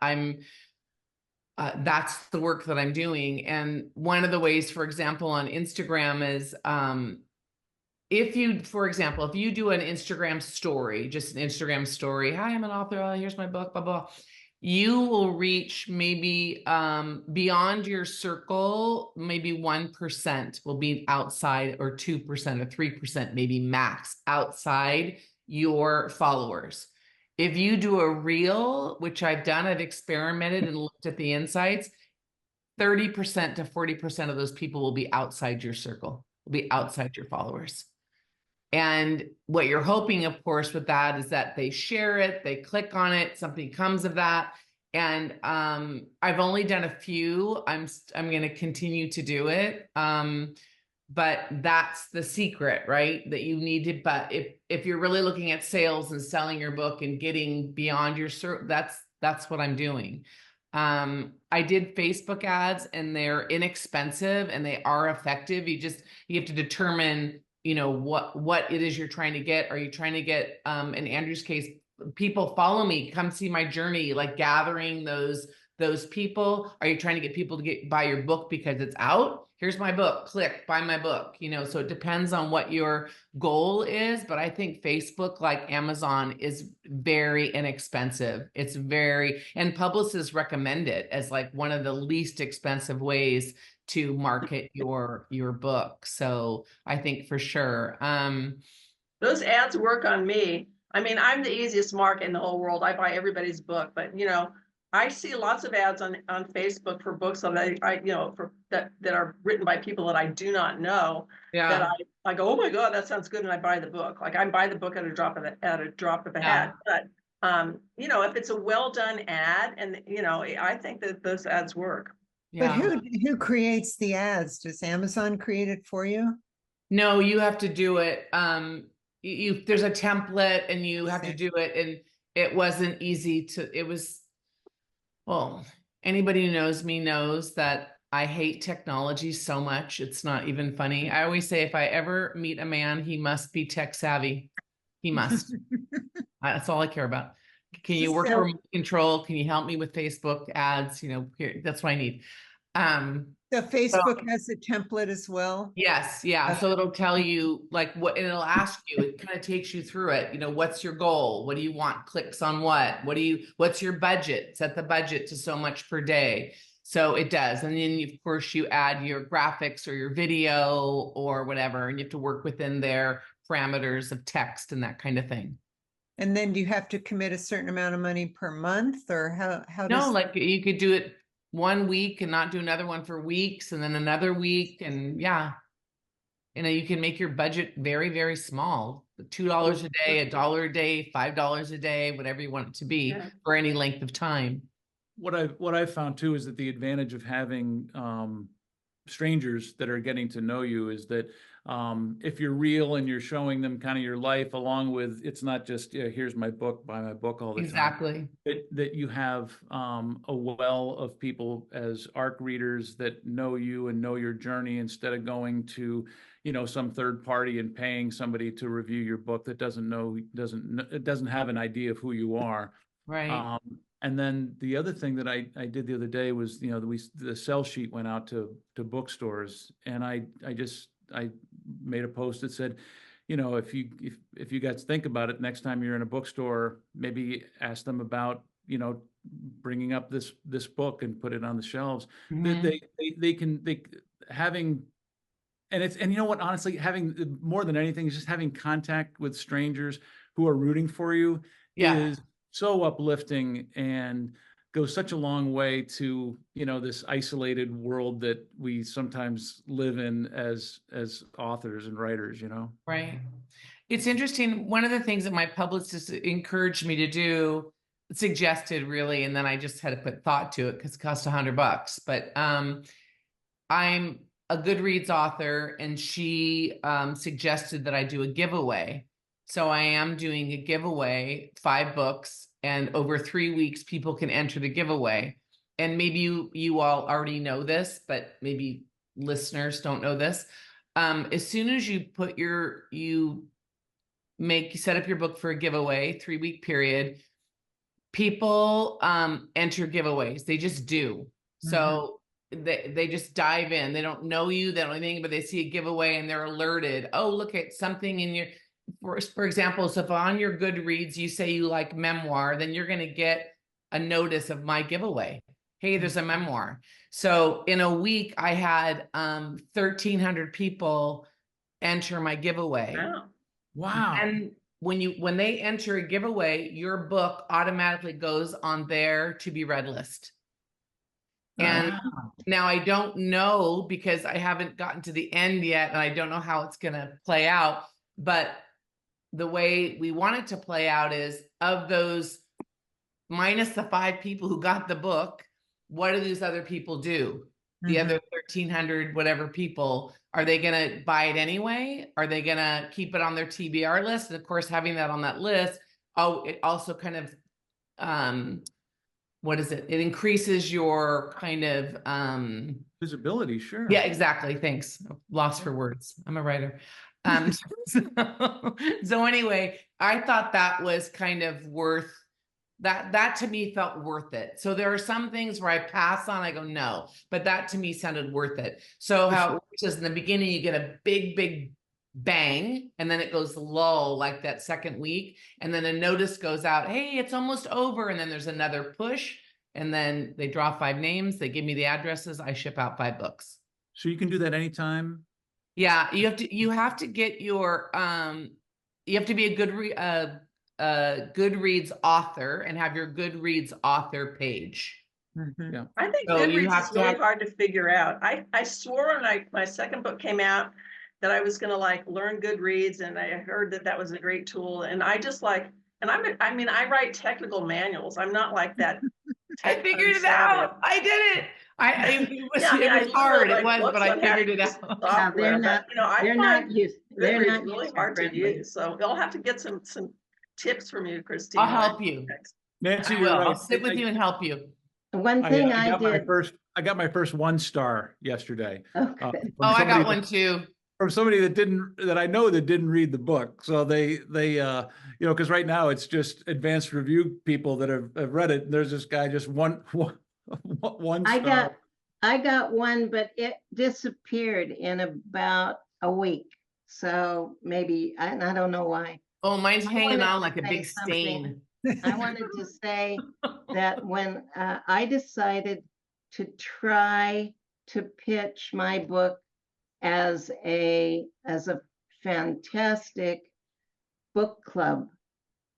B: That's the work that I'm doing. And one of the ways, for example, on Instagram is, if you do an Instagram story, just an Instagram story, hi, I'm an author, here's my book, blah, blah, you will reach maybe beyond your circle, maybe 1% will be outside, or 2% or 3%, maybe max outside your followers. If you do a reel, which I've done, I've experimented and looked at the insights, 30% to 40% of those people will be outside your circle, will be outside your followers. And what you're hoping, of course, with that is that they share it, they click on it, something comes of that. And I've only done a few. I'm going to continue to do it. But that's the secret, right? That you need to. But if you're really looking at sales and selling your book and getting beyond your that's what I'm doing. I did Facebook ads, and they're inexpensive and they are effective. You have to determine, what it is you're trying to get. Are you trying to get, in Andrew's case, people follow me, come see my journey, like gathering those people? Are you trying to get people to buy your book because it's out? Here's my book, click, buy my book. So it depends on what your goal is. But I think Facebook, like Amazon, is very inexpensive. And publicists recommend it as like one of the least expensive ways to market your book. So I think for sure.
E: Those ads work on me. I mean, I'm the easiest mark in the whole world. I buy everybody's book, but I see lots of ads on Facebook for books that that are written by people that I do not know.
B: Yeah.
E: That I go, oh my God, that sounds good, and I buy the book. Like, I buy the book at a drop of a hat. But if it's a well done ad, and I think that those ads work.
A: Yeah. But who creates the ads? Does Amazon create it for you?
B: No, you have to do it. There's a template, and you have to do it. And it wasn't easy well, anybody who knows me knows that I hate technology so much. It's not even funny. I always say, if I ever meet a man, he must be tech savvy. He must. That's all I care about. Can you work remote control? Can you help me with Facebook ads? That's what I need.
A: So Facebook has a template as well.
B: Yes, yeah. So it'll tell you like what, and it'll ask you, it kind of takes you through it. You know, what's your goal? What do you want? Clicks on what? What's your budget? Set the budget to so much per day. So it does. And then of course you add your graphics or your video or whatever, and you have to work within their parameters of text and that kind of thing.
A: And then do you have to commit a certain amount of money per month, or how
B: No,
A: does?
B: like you could do it 1 week and not do another one for weeks and then another week. And yeah, you know, you can make your budget very, very small, $2 a day, $1 a day, $5 a day, whatever you want it to be for any length of time.
C: What I've found too is that the advantage of having strangers that are getting to know you is that if you're real and you're showing them kind of your life along with, it's not just, yeah, here's my book, buy my book all the time.
B: Exactly.
C: That you have a well of people as ARC readers that know you and know your journey, instead of going to, you know, some third party and paying somebody to review your book that doesn't have an idea of who you are.
B: Right.
C: And then the other thing that I did the other day was, you know, the sell sheet went out to bookstores, and I made a post that said, you know, if you guys think about it, next time you're in a bookstore, maybe ask them about, you know, bringing up this book and put it on the shelves. They can having, and you know what, honestly, having more than anything is just having contact with strangers who are rooting for you is so uplifting and goes such a long way to, you know, this isolated world that we sometimes live in as authors and writers, you know?
B: Right. It's interesting. One of the things that my publicist encouraged me to do, suggested really, and then I just had to put thought to it because it cost $100. But I'm a Goodreads author, and she suggested that I do a giveaway. So I am doing a giveaway, 5 books, and over 3 weeks, people can enter the giveaway. And maybe you all already know this, but maybe listeners don't know this. As soon as you put you set up your book for a giveaway, 3-week period, people enter giveaways. They just do. So they just dive in. They don't know you, they don't know anything, but they see a giveaway and they're alerted. Oh, look at something in your, for example, so if on your Goodreads you say you like memoir, then you're going to get a notice of my giveaway. Hey, there's a memoir. So in a week, I had 1,300 people enter my giveaway.
C: Wow.
B: And when they enter a giveaway, your book automatically goes on their to be read list. And now I don't know, because I haven't gotten to the end yet, and I don't know how it's going to play out. But the way we want it to play out is, of those minus the 5 people who got the book, what do these other people do? The other 1,300 whatever people, are they going to buy it anyway? Are they going to keep it on their TBR list? And of course, having that on that list, it also kind of, what is it? It increases your kind of
C: visibility, sure.
B: Yeah, exactly. Thanks. Lost for words. I'm a writer. So anyway, I thought that was kind of worth that to me felt worth it. So there are some things where I pass on, I go, no, but that to me sounded worth it. So how it works is, in the beginning, you get a big bang, and then it goes lull like that second week. And then a notice goes out, hey, it's almost over. And then there's another push, and then they draw 5 names. They give me the addresses. I ship out 5 books.
C: So you can do that anytime?
B: Yeah, you have to get your you have to be a Goodreads author and have your Goodreads author page.
C: Yeah.
E: I think
B: So you
E: Goodreads
B: have
E: is
B: to
E: really
B: have-
E: hard to figure out. I swore when my second book came out that I was gonna like learn Goodreads, and I heard that was a great tool. And I just like, and I write technical manuals. I'm not like that.
B: I figured it out. I did it. It was hard. It was, but I figured it out.
D: Yeah, they're not, they're not
E: Goodreads really hard to
D: user-friendly.
E: use. So you'll have to get some tips from you, Christine.
B: I'll help you.
C: Nancy,
B: I
C: you're
B: will.
C: right.
B: I'll sit with you and help you.
D: One thing I
C: got my first 1-star yesterday.
D: Okay.
B: I got one too.
C: From somebody that I know that didn't read the book. So they you know, because right now it's just advanced review people that have read it. And there's this guy just one star.
D: I got one, but it disappeared in about a week. So maybe, I don't know why.
B: Oh, mine's
D: I
B: hanging
D: wanted
B: on
D: to
B: like a
D: say
B: big
D: something.
B: stain.
D: I wanted to say that when I decided to try to pitch my book as a fantastic book club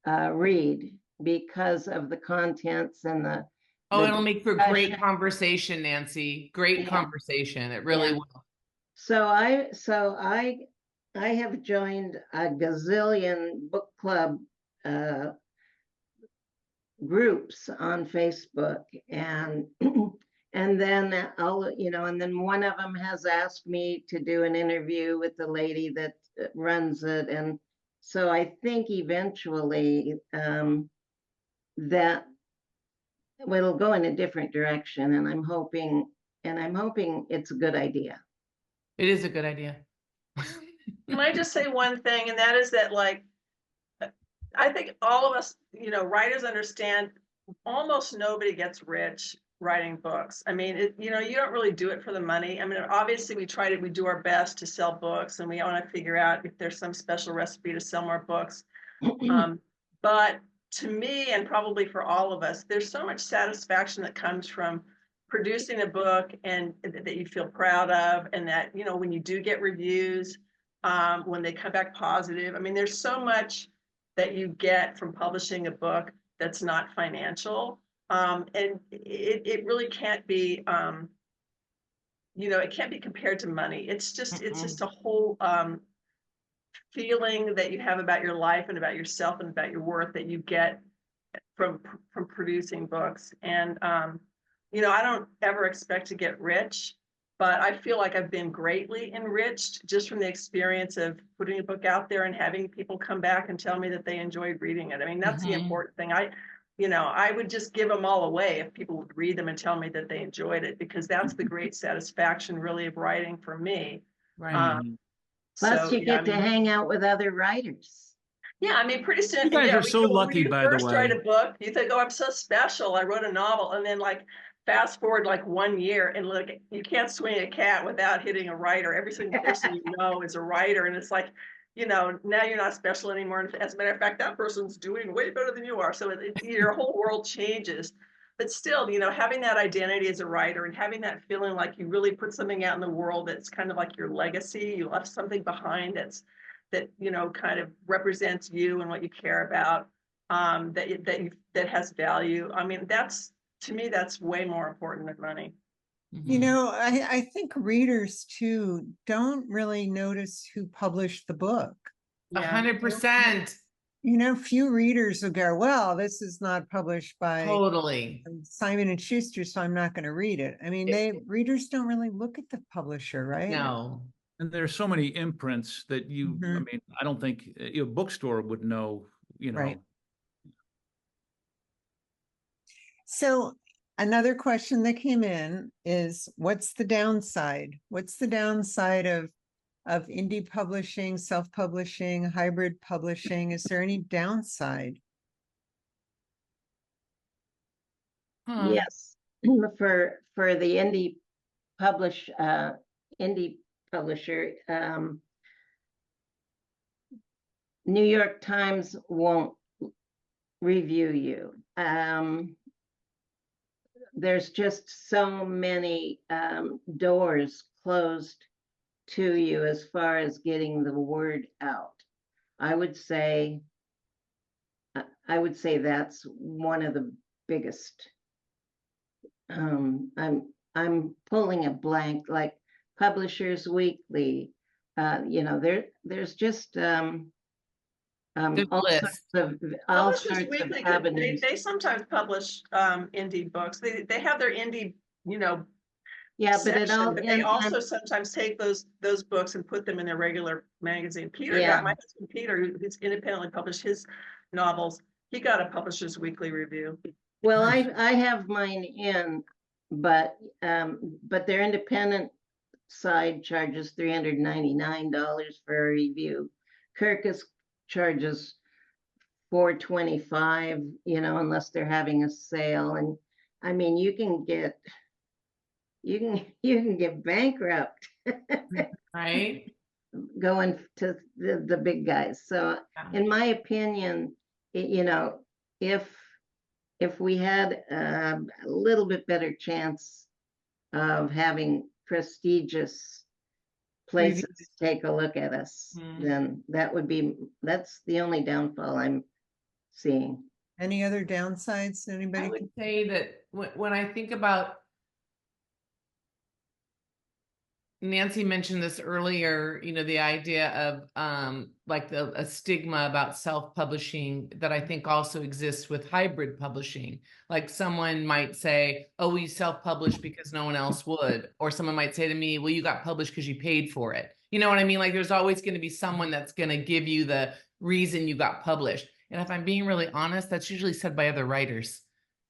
D: read because of the contents and the
B: Oh,
D: the
B: it'll make for great
D: discussion.
B: conversation, Nancy. Great
D: Yeah.
B: conversation. It really
D: Yeah.
B: will.
D: So I have joined a gazillion book club groups on Facebook, and and then and then one of them has asked me to do an interview with the lady that runs it, and so I think eventually that it'll go in a different direction, and I'm hoping it's a good idea.
B: It is a good idea.
E: Can I just say one thing, and that is that, like, I think all of us, writers understand almost nobody gets rich writing books. I mean, you don't really do it for the money. I mean, obviously we do our best to sell books, and we want to figure out if there's some special recipe to sell more books. But to me, and probably for all of us, there's so much satisfaction that comes from producing a book and that you feel proud of, and that, when you do get reviews, when they come back positive. I mean, there's so much that you get from publishing a book that's not financial. And it really can't be, it can't be compared to money. It's just a whole feeling that you have about your life and about yourself and about your worth that you get from producing books. And I don't ever expect to get rich, but I feel like I've been greatly enriched just from the experience of putting a book out there and having people come back and tell me that they enjoyed reading it. I mean, that's the important thing. I would just give them all away if people would read them and tell me that they enjoyed it, because that's the great satisfaction really of writing for me.
B: Right.
D: Plus,
E: So,
D: you get to hang out with other writers.
E: Yeah, I mean, pretty soon.
C: You guys are so
E: when
C: lucky,
E: you
C: by the
E: first write
C: way.
E: a book, you think, "Oh, I'm so special. I wrote a novel," and then, like, fast forward like 1 year, and look, you can't swing a cat without hitting a writer. Every single person you know is a writer, and it's like, now you're not special anymore. And as a matter of fact, that person's doing way better than you are. So your whole world changes. But still, having that identity as a writer and having that feeling like you really put something out in the world that's kind of like your legacy. You left something behind that kind of represents you and what you care about, that has value. I mean, to me, that's way more important than money.
A: I think readers too don't really notice who published the book.
B: 100%.
A: Few readers will go, well, this is not published by
B: Totally.
A: Simon and Schuster, so I'm not going to read it. I mean, readers don't really look at the publisher, right?
B: No.
C: And there's so many imprints that
A: Mhm.
C: I mean, I don't think a bookstore would know,
A: Right. So another question that came in is, what's the downside? What's the downside of indie publishing, self-publishing, hybrid publishing? Is there any downside?
D: Yes, for the indie publisher, New York Times won't review you. There's just so many doors closed to you as far as getting the word out. I would say that's one of the biggest. I'm pulling a blank, like Publishers Weekly. There's just all sorts of avenues.
E: They sometimes publish indie books. They have their indie,
D: Yeah,
E: section, but they also sometimes take those books and put them in their regular magazine. My husband Peter, who's independently published his novels, he got a Publishers Weekly review.
D: Well, I have mine in, but their independent side charges $399 for a review. Kirkus charges $425, unless they're having a sale. And I mean, you can get you can get bankrupt
B: Right?
D: going to the big guys. So
B: Yeah.
D: in my opinion, you know, if we had a little bit better chance of having prestigious places take a look at us, then that's the only downfall I'm seeing.
A: Any other downsides?
B: I
A: Anybody?
B: would say that when I think about, Nancy mentioned this earlier, you know, the idea of like a stigma about self-publishing that I think also exists with hybrid publishing. Like someone might say, oh, we self-publish because no one else would. Or someone might say to me, well, you got published because you paid for it. You know what I mean? Like there's always going to be someone that's going to give you the reason you got published. And if I'm being really honest, that's usually said by other writers.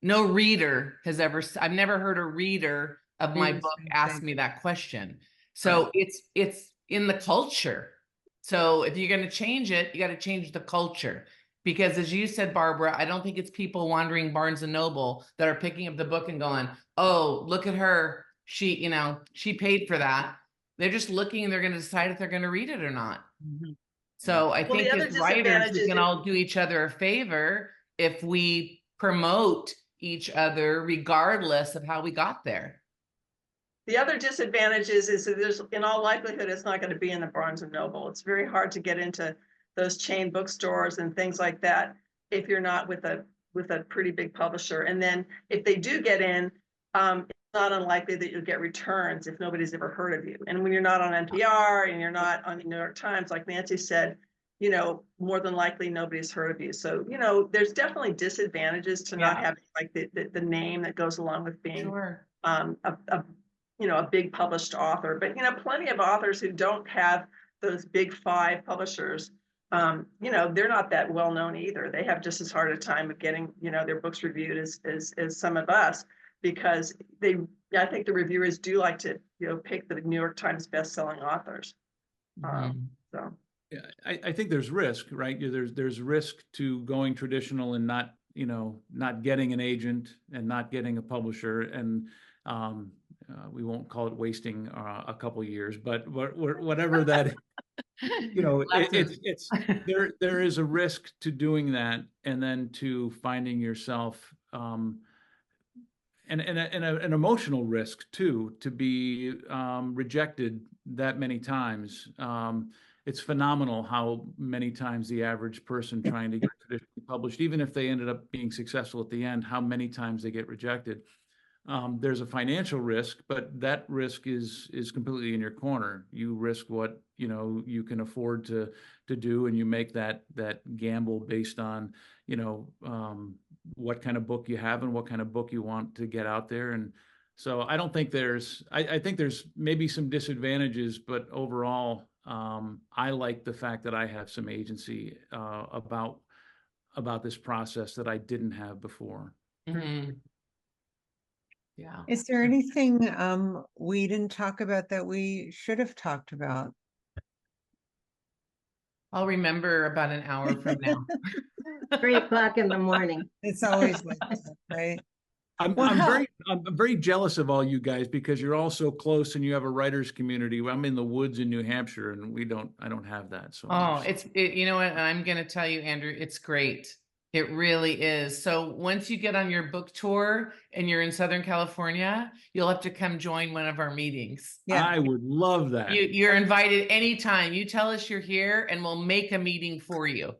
B: No reader has ever, I've never heard a reader of my book ask me that question. So it's in the culture. So if you're going to change it, you got to change the culture. Because as you said, Barbara, I don't think it's people wandering Barnes and Noble that are picking up the book and going, oh, look at her. She, you know, she paid for that. They're just looking and they're going to decide if they're going to read it or not. So I think as writers, we can all do each other a favor if we promote each other regardless of how we got there.
E: The other disadvantage is that there's, in all likelihood, it's not going to be in the Barnes and Noble. It's very hard to get into those chain bookstores and things like that if you're not with a pretty big publisher. And then if they do get in, it's not unlikely that you'll get returns if nobody's ever heard of you. And when you're not on NPR and you're not on the New York Times, like Nancy said, you know, more than likely nobody's heard of you. So, you know, there's definitely disadvantages to not having like the name that goes along with being you know, a big published author. But, you know, plenty of authors who don't have those big 5 publishers, you know, they're not that well known either. They have just as hard a time of getting, you know, their books reviewed as some of us, because I think the reviewers do like to, you know, pick the New York Times best-selling authors. So.
C: Yeah, I think there's risk, right? There's risk to going traditional and not, you know, not getting an agent and not getting a publisher, and we won't call it wasting a couple years, but whatever that, you know, it's there is a risk to doing that, and then to finding yourself, and an emotional risk too, to be rejected that many times. It's phenomenal how many times the average person trying to get traditionally published, even if they ended up being successful at the end, how many times they get rejected. There's a financial risk, but that risk is completely in your corner. You risk what, you know, you can afford to do, and you make that gamble based on, you know, what kind of book you have and what kind of book you want to get out there. And so I don't think I think there's maybe some disadvantages, but overall, I like the fact that I have some agency about this process that I didn't have before.
B: Yeah.
A: Is there anything we didn't talk about that we should have talked about?
B: I'll remember about an hour from now.
D: 3 o'clock in the morning.
A: It's always like that, right?
C: I'm very jealous of all you guys because you're all so close and you have a writers community. I'm in the woods in New Hampshire and I don't have that. So
B: you know what, I'm going to tell you, Andrew, it's great. It really is. So once you get on your book tour and you're in Southern California, you'll have to come join one of our meetings.
A: Yeah,
C: I would love that.
B: You're invited anytime. You tell us you're here and we'll make a meeting for you.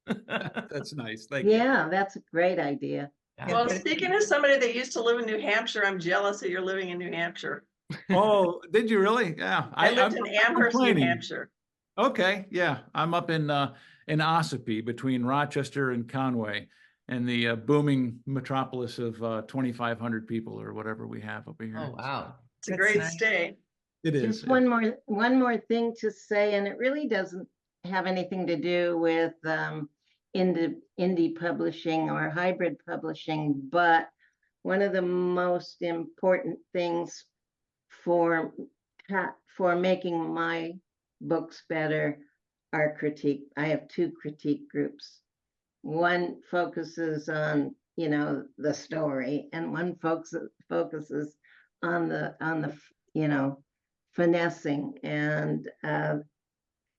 C: That's nice. Thank you.
D: Yeah, that's a great idea.
E: Well, speaking of somebody that used to live in New Hampshire, I'm jealous that you're living in New Hampshire.
C: Oh, did you really? Yeah.
E: I lived in Amherst, New Hampshire.
C: Okay. Yeah. I'm up in Ossipee between Rochester and Conway, and the booming metropolis of 2,500 people or whatever we have over here.
B: Oh, wow.
E: It's a great state.
C: It is.
D: Just one more thing to say, and it really doesn't have anything to do with indie publishing or hybrid publishing, but one of the most important things for making my books better are critique. I have 2 critique groups. One focuses on, you know, the story, and one focuses on the finessing, and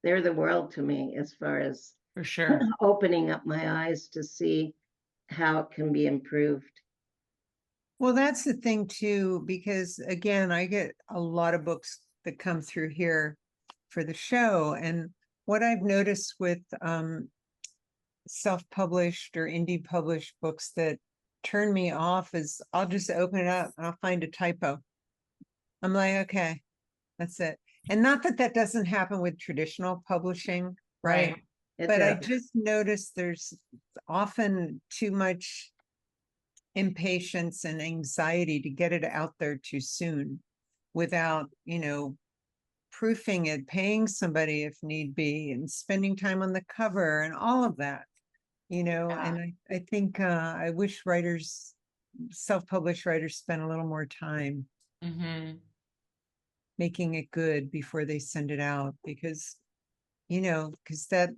D: they're the world to me as far as
B: For sure.
D: opening up my eyes to see how it can be improved.
A: Well, that's the thing too, because again, I get a lot of books that come through here for the show. And what I've noticed with self-published or indie published books that turn me off is I'll just open it up and I'll find a typo. I'm like, okay, that's it. And not that that doesn't happen with traditional publishing, right?
D: It
A: But I
D: does.
A: just noticed there's often too much impatience and anxiety to get it out there too soon without, proofing it, paying somebody if need be, and spending time on the cover and all of that,
B: Yeah.
A: and I think I wish writers, self-published writers spend a little more time
B: Mm-hmm.
A: making it good before they send it out, because that,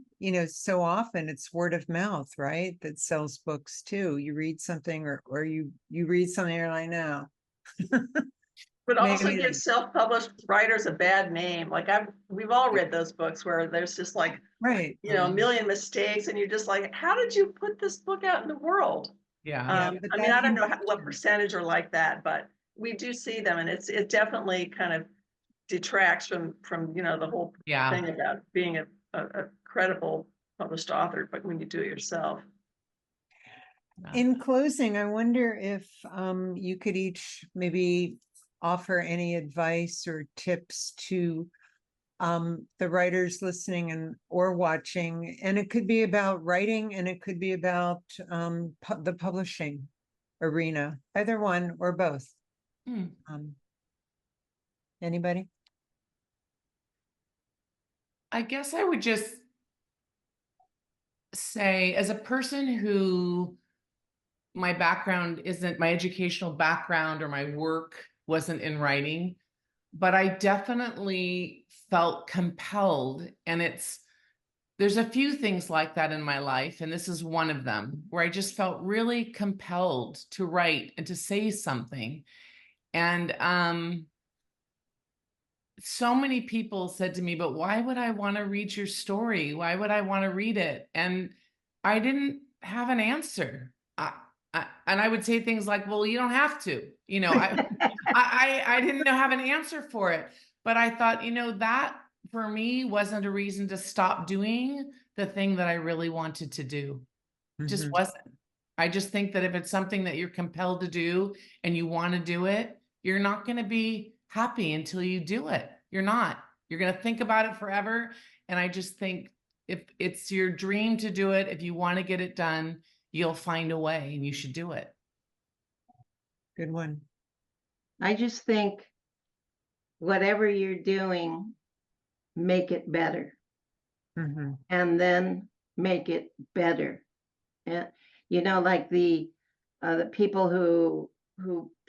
A: so often it's word of mouth, right? That sells books too. You read something or you read something, you're like, no.
E: But also
A: Maybe
E: gives self-published writers a bad name. Like we've all read those books where there's just like,
A: right.
E: a million mistakes, and you're just like, how did you put this book out in the world?
B: Yeah.
A: But
E: I mean,
A: that
E: I don't know what percentage are like that, but we do see them, and it definitely kind of detracts from the whole
B: Yeah.
E: thing about being a credible published author, but when you do it yourself.
A: In closing, I wonder if you could each maybe offer any advice or tips to the writers listening and or watching, and it could be about writing and it could be about the publishing arena, either one or both. Anybody?
B: I guess I would just say, as a person who my educational background or my work wasn't in writing, but I definitely felt compelled, and there's a few things like that in my life, and this is one of them, where I just felt really compelled to write and to say something. And so many people said to me, but why would I want to read your story? Why would I want to read it? And I didn't have an answer. And I would say things like, well, you don't have to, I didn't have an answer for it, but I thought, that for me wasn't a reason to stop doing the thing that I really wanted to do. Just wasn't. I just think that if it's something that you're compelled to do and you want to do it, you're not going to be happy until you do it. You're not. You're going to think about it forever. And I just think if it's your dream to do it, if you want to get it done, you'll find a way, and you should do it.
A: Good one.
D: I just think whatever you're doing, make it better, and then make it better. And like the people who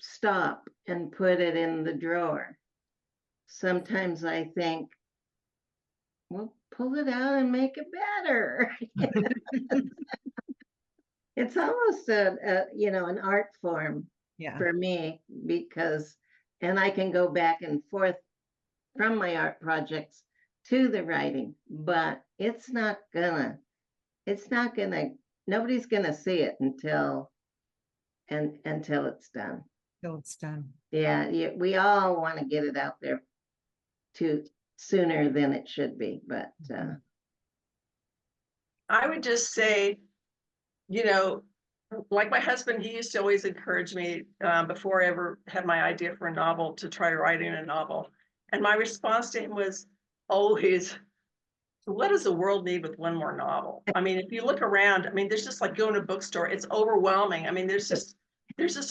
D: stop and put it in the drawer. Sometimes I think, well, pull it out and make it better. It's almost an art form for me, because, and I can go back and forth from my art projects to the writing, but nobody's gonna see it until it's done.
A: Till it's done.
D: Yeah, we all want to get it out there sooner than it should be, but
E: I would just say, like my husband, he used to always encourage me before I ever had my idea for a novel to try writing a novel. And my response to him was always, what does the world need with one more novel? I mean, if you look around, I mean, there's just like going to a bookstore, it's overwhelming. I mean, there's just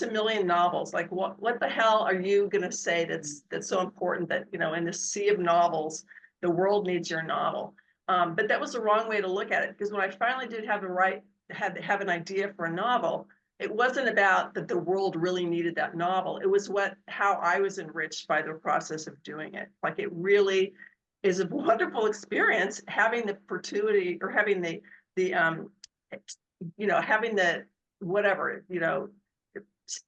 E: a million novels. Like what the hell are you going to say that's so important that, in this sea of novels, the world needs your novel? But that was the wrong way to look at it, because when I finally did have an idea for a novel, it wasn't about that the world really needed that novel. It was how I was enriched by the process of doing it. Like, it really is a wonderful experience having the fortuity, or having having the whatever,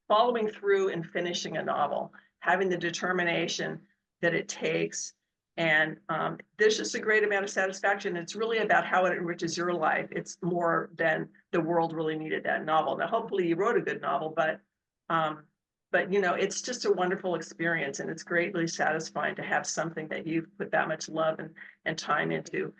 E: following through and finishing a novel having the determination that it takes. And there's just a great amount of satisfaction. It's really about how it enriches your life. It's more than the world really needed that novel. Now, hopefully you wrote a good novel, but you know, it's just a wonderful experience, and it's greatly satisfying to have something that you've put that much love and time into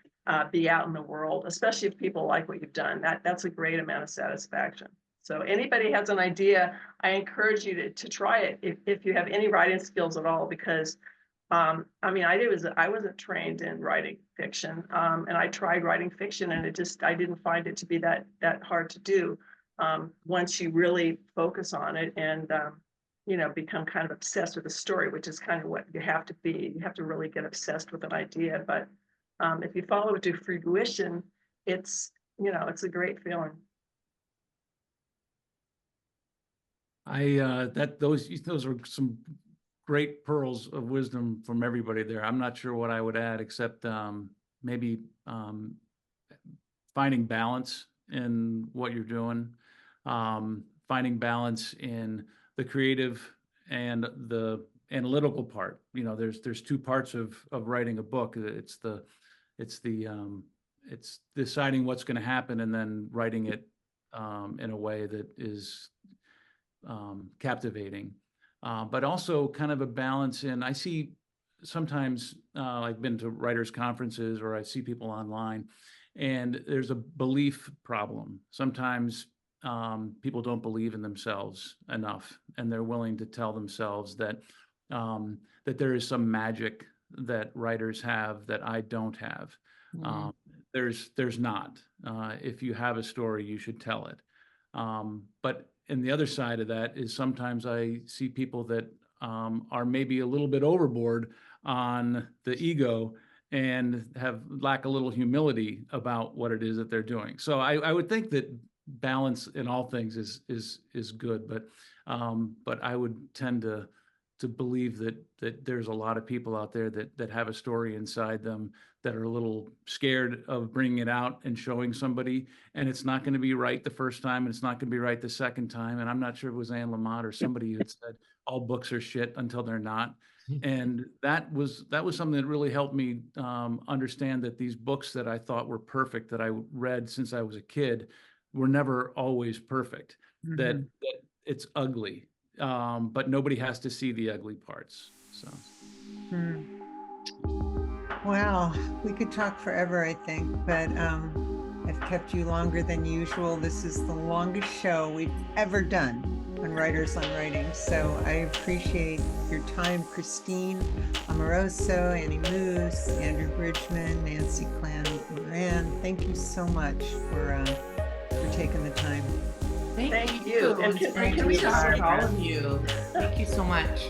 E: be out in the world, especially if people like what you've done. That's a great amount of satisfaction. So anybody has an idea, I encourage you to try it if you have any writing skills at all, because I mean, I wasn't trained in writing fiction, and I tried writing fiction, and I didn't find it to be that hard to do once you really focus on it and you know, become kind of obsessed with the story, which is kind of what you have to be. You have to really get obsessed with an idea. But if you follow it to fruition, it's, you know, it's a great feeling.
C: Those are some great pearls of wisdom from everybody there. I'm not sure what I would add, except maybe finding balance in what you're doing, finding balance in the creative and the analytical part. You know, there's two parts of writing a book. It's deciding what's going to happen and then writing it in a way that is captivating, but also kind of a balance in, I see sometimes I've been to writers' conferences or I see people online, and there's a belief problem. Sometimes people don't believe in themselves enough, and they're willing to tell themselves that that there is some magic that writers have that I don't have.
B: Mm-hmm.
C: There's not. If you have a story, you should tell it. But and the other side of that is sometimes I see people that are maybe a little bit overboard on the ego and lack a little humility about what it is that they're doing. So I would think that balance in all things is good, but I would tend to believe that there's a lot of people out there that have a story inside them that are a little scared of bringing it out and showing somebody, and it's not going to be right the first time, and it's not going to be right the second time. And I'm not sure if it was Anne Lamott or somebody who had said all books are shit until they're not. And that was something that really helped me understand that these books that I thought were perfect, that I read since I was a kid, were never always perfect.
A: Mhm.
C: That it's ugly, but nobody has to see the ugly parts. So.
A: Wow, we could talk forever, I think, but I've kept you longer than usual. This is the longest show we've ever done on Writers on Writing. So I appreciate your time, Christine Amoroso, Annie Moose, Andrew Bridgeman, Nancy Clan Moran. Thank you so much for taking the time.
E: Thank you.
B: It's great to
E: Can we
B: talk
E: just
B: to
E: say
B: all of you. Thank you so much.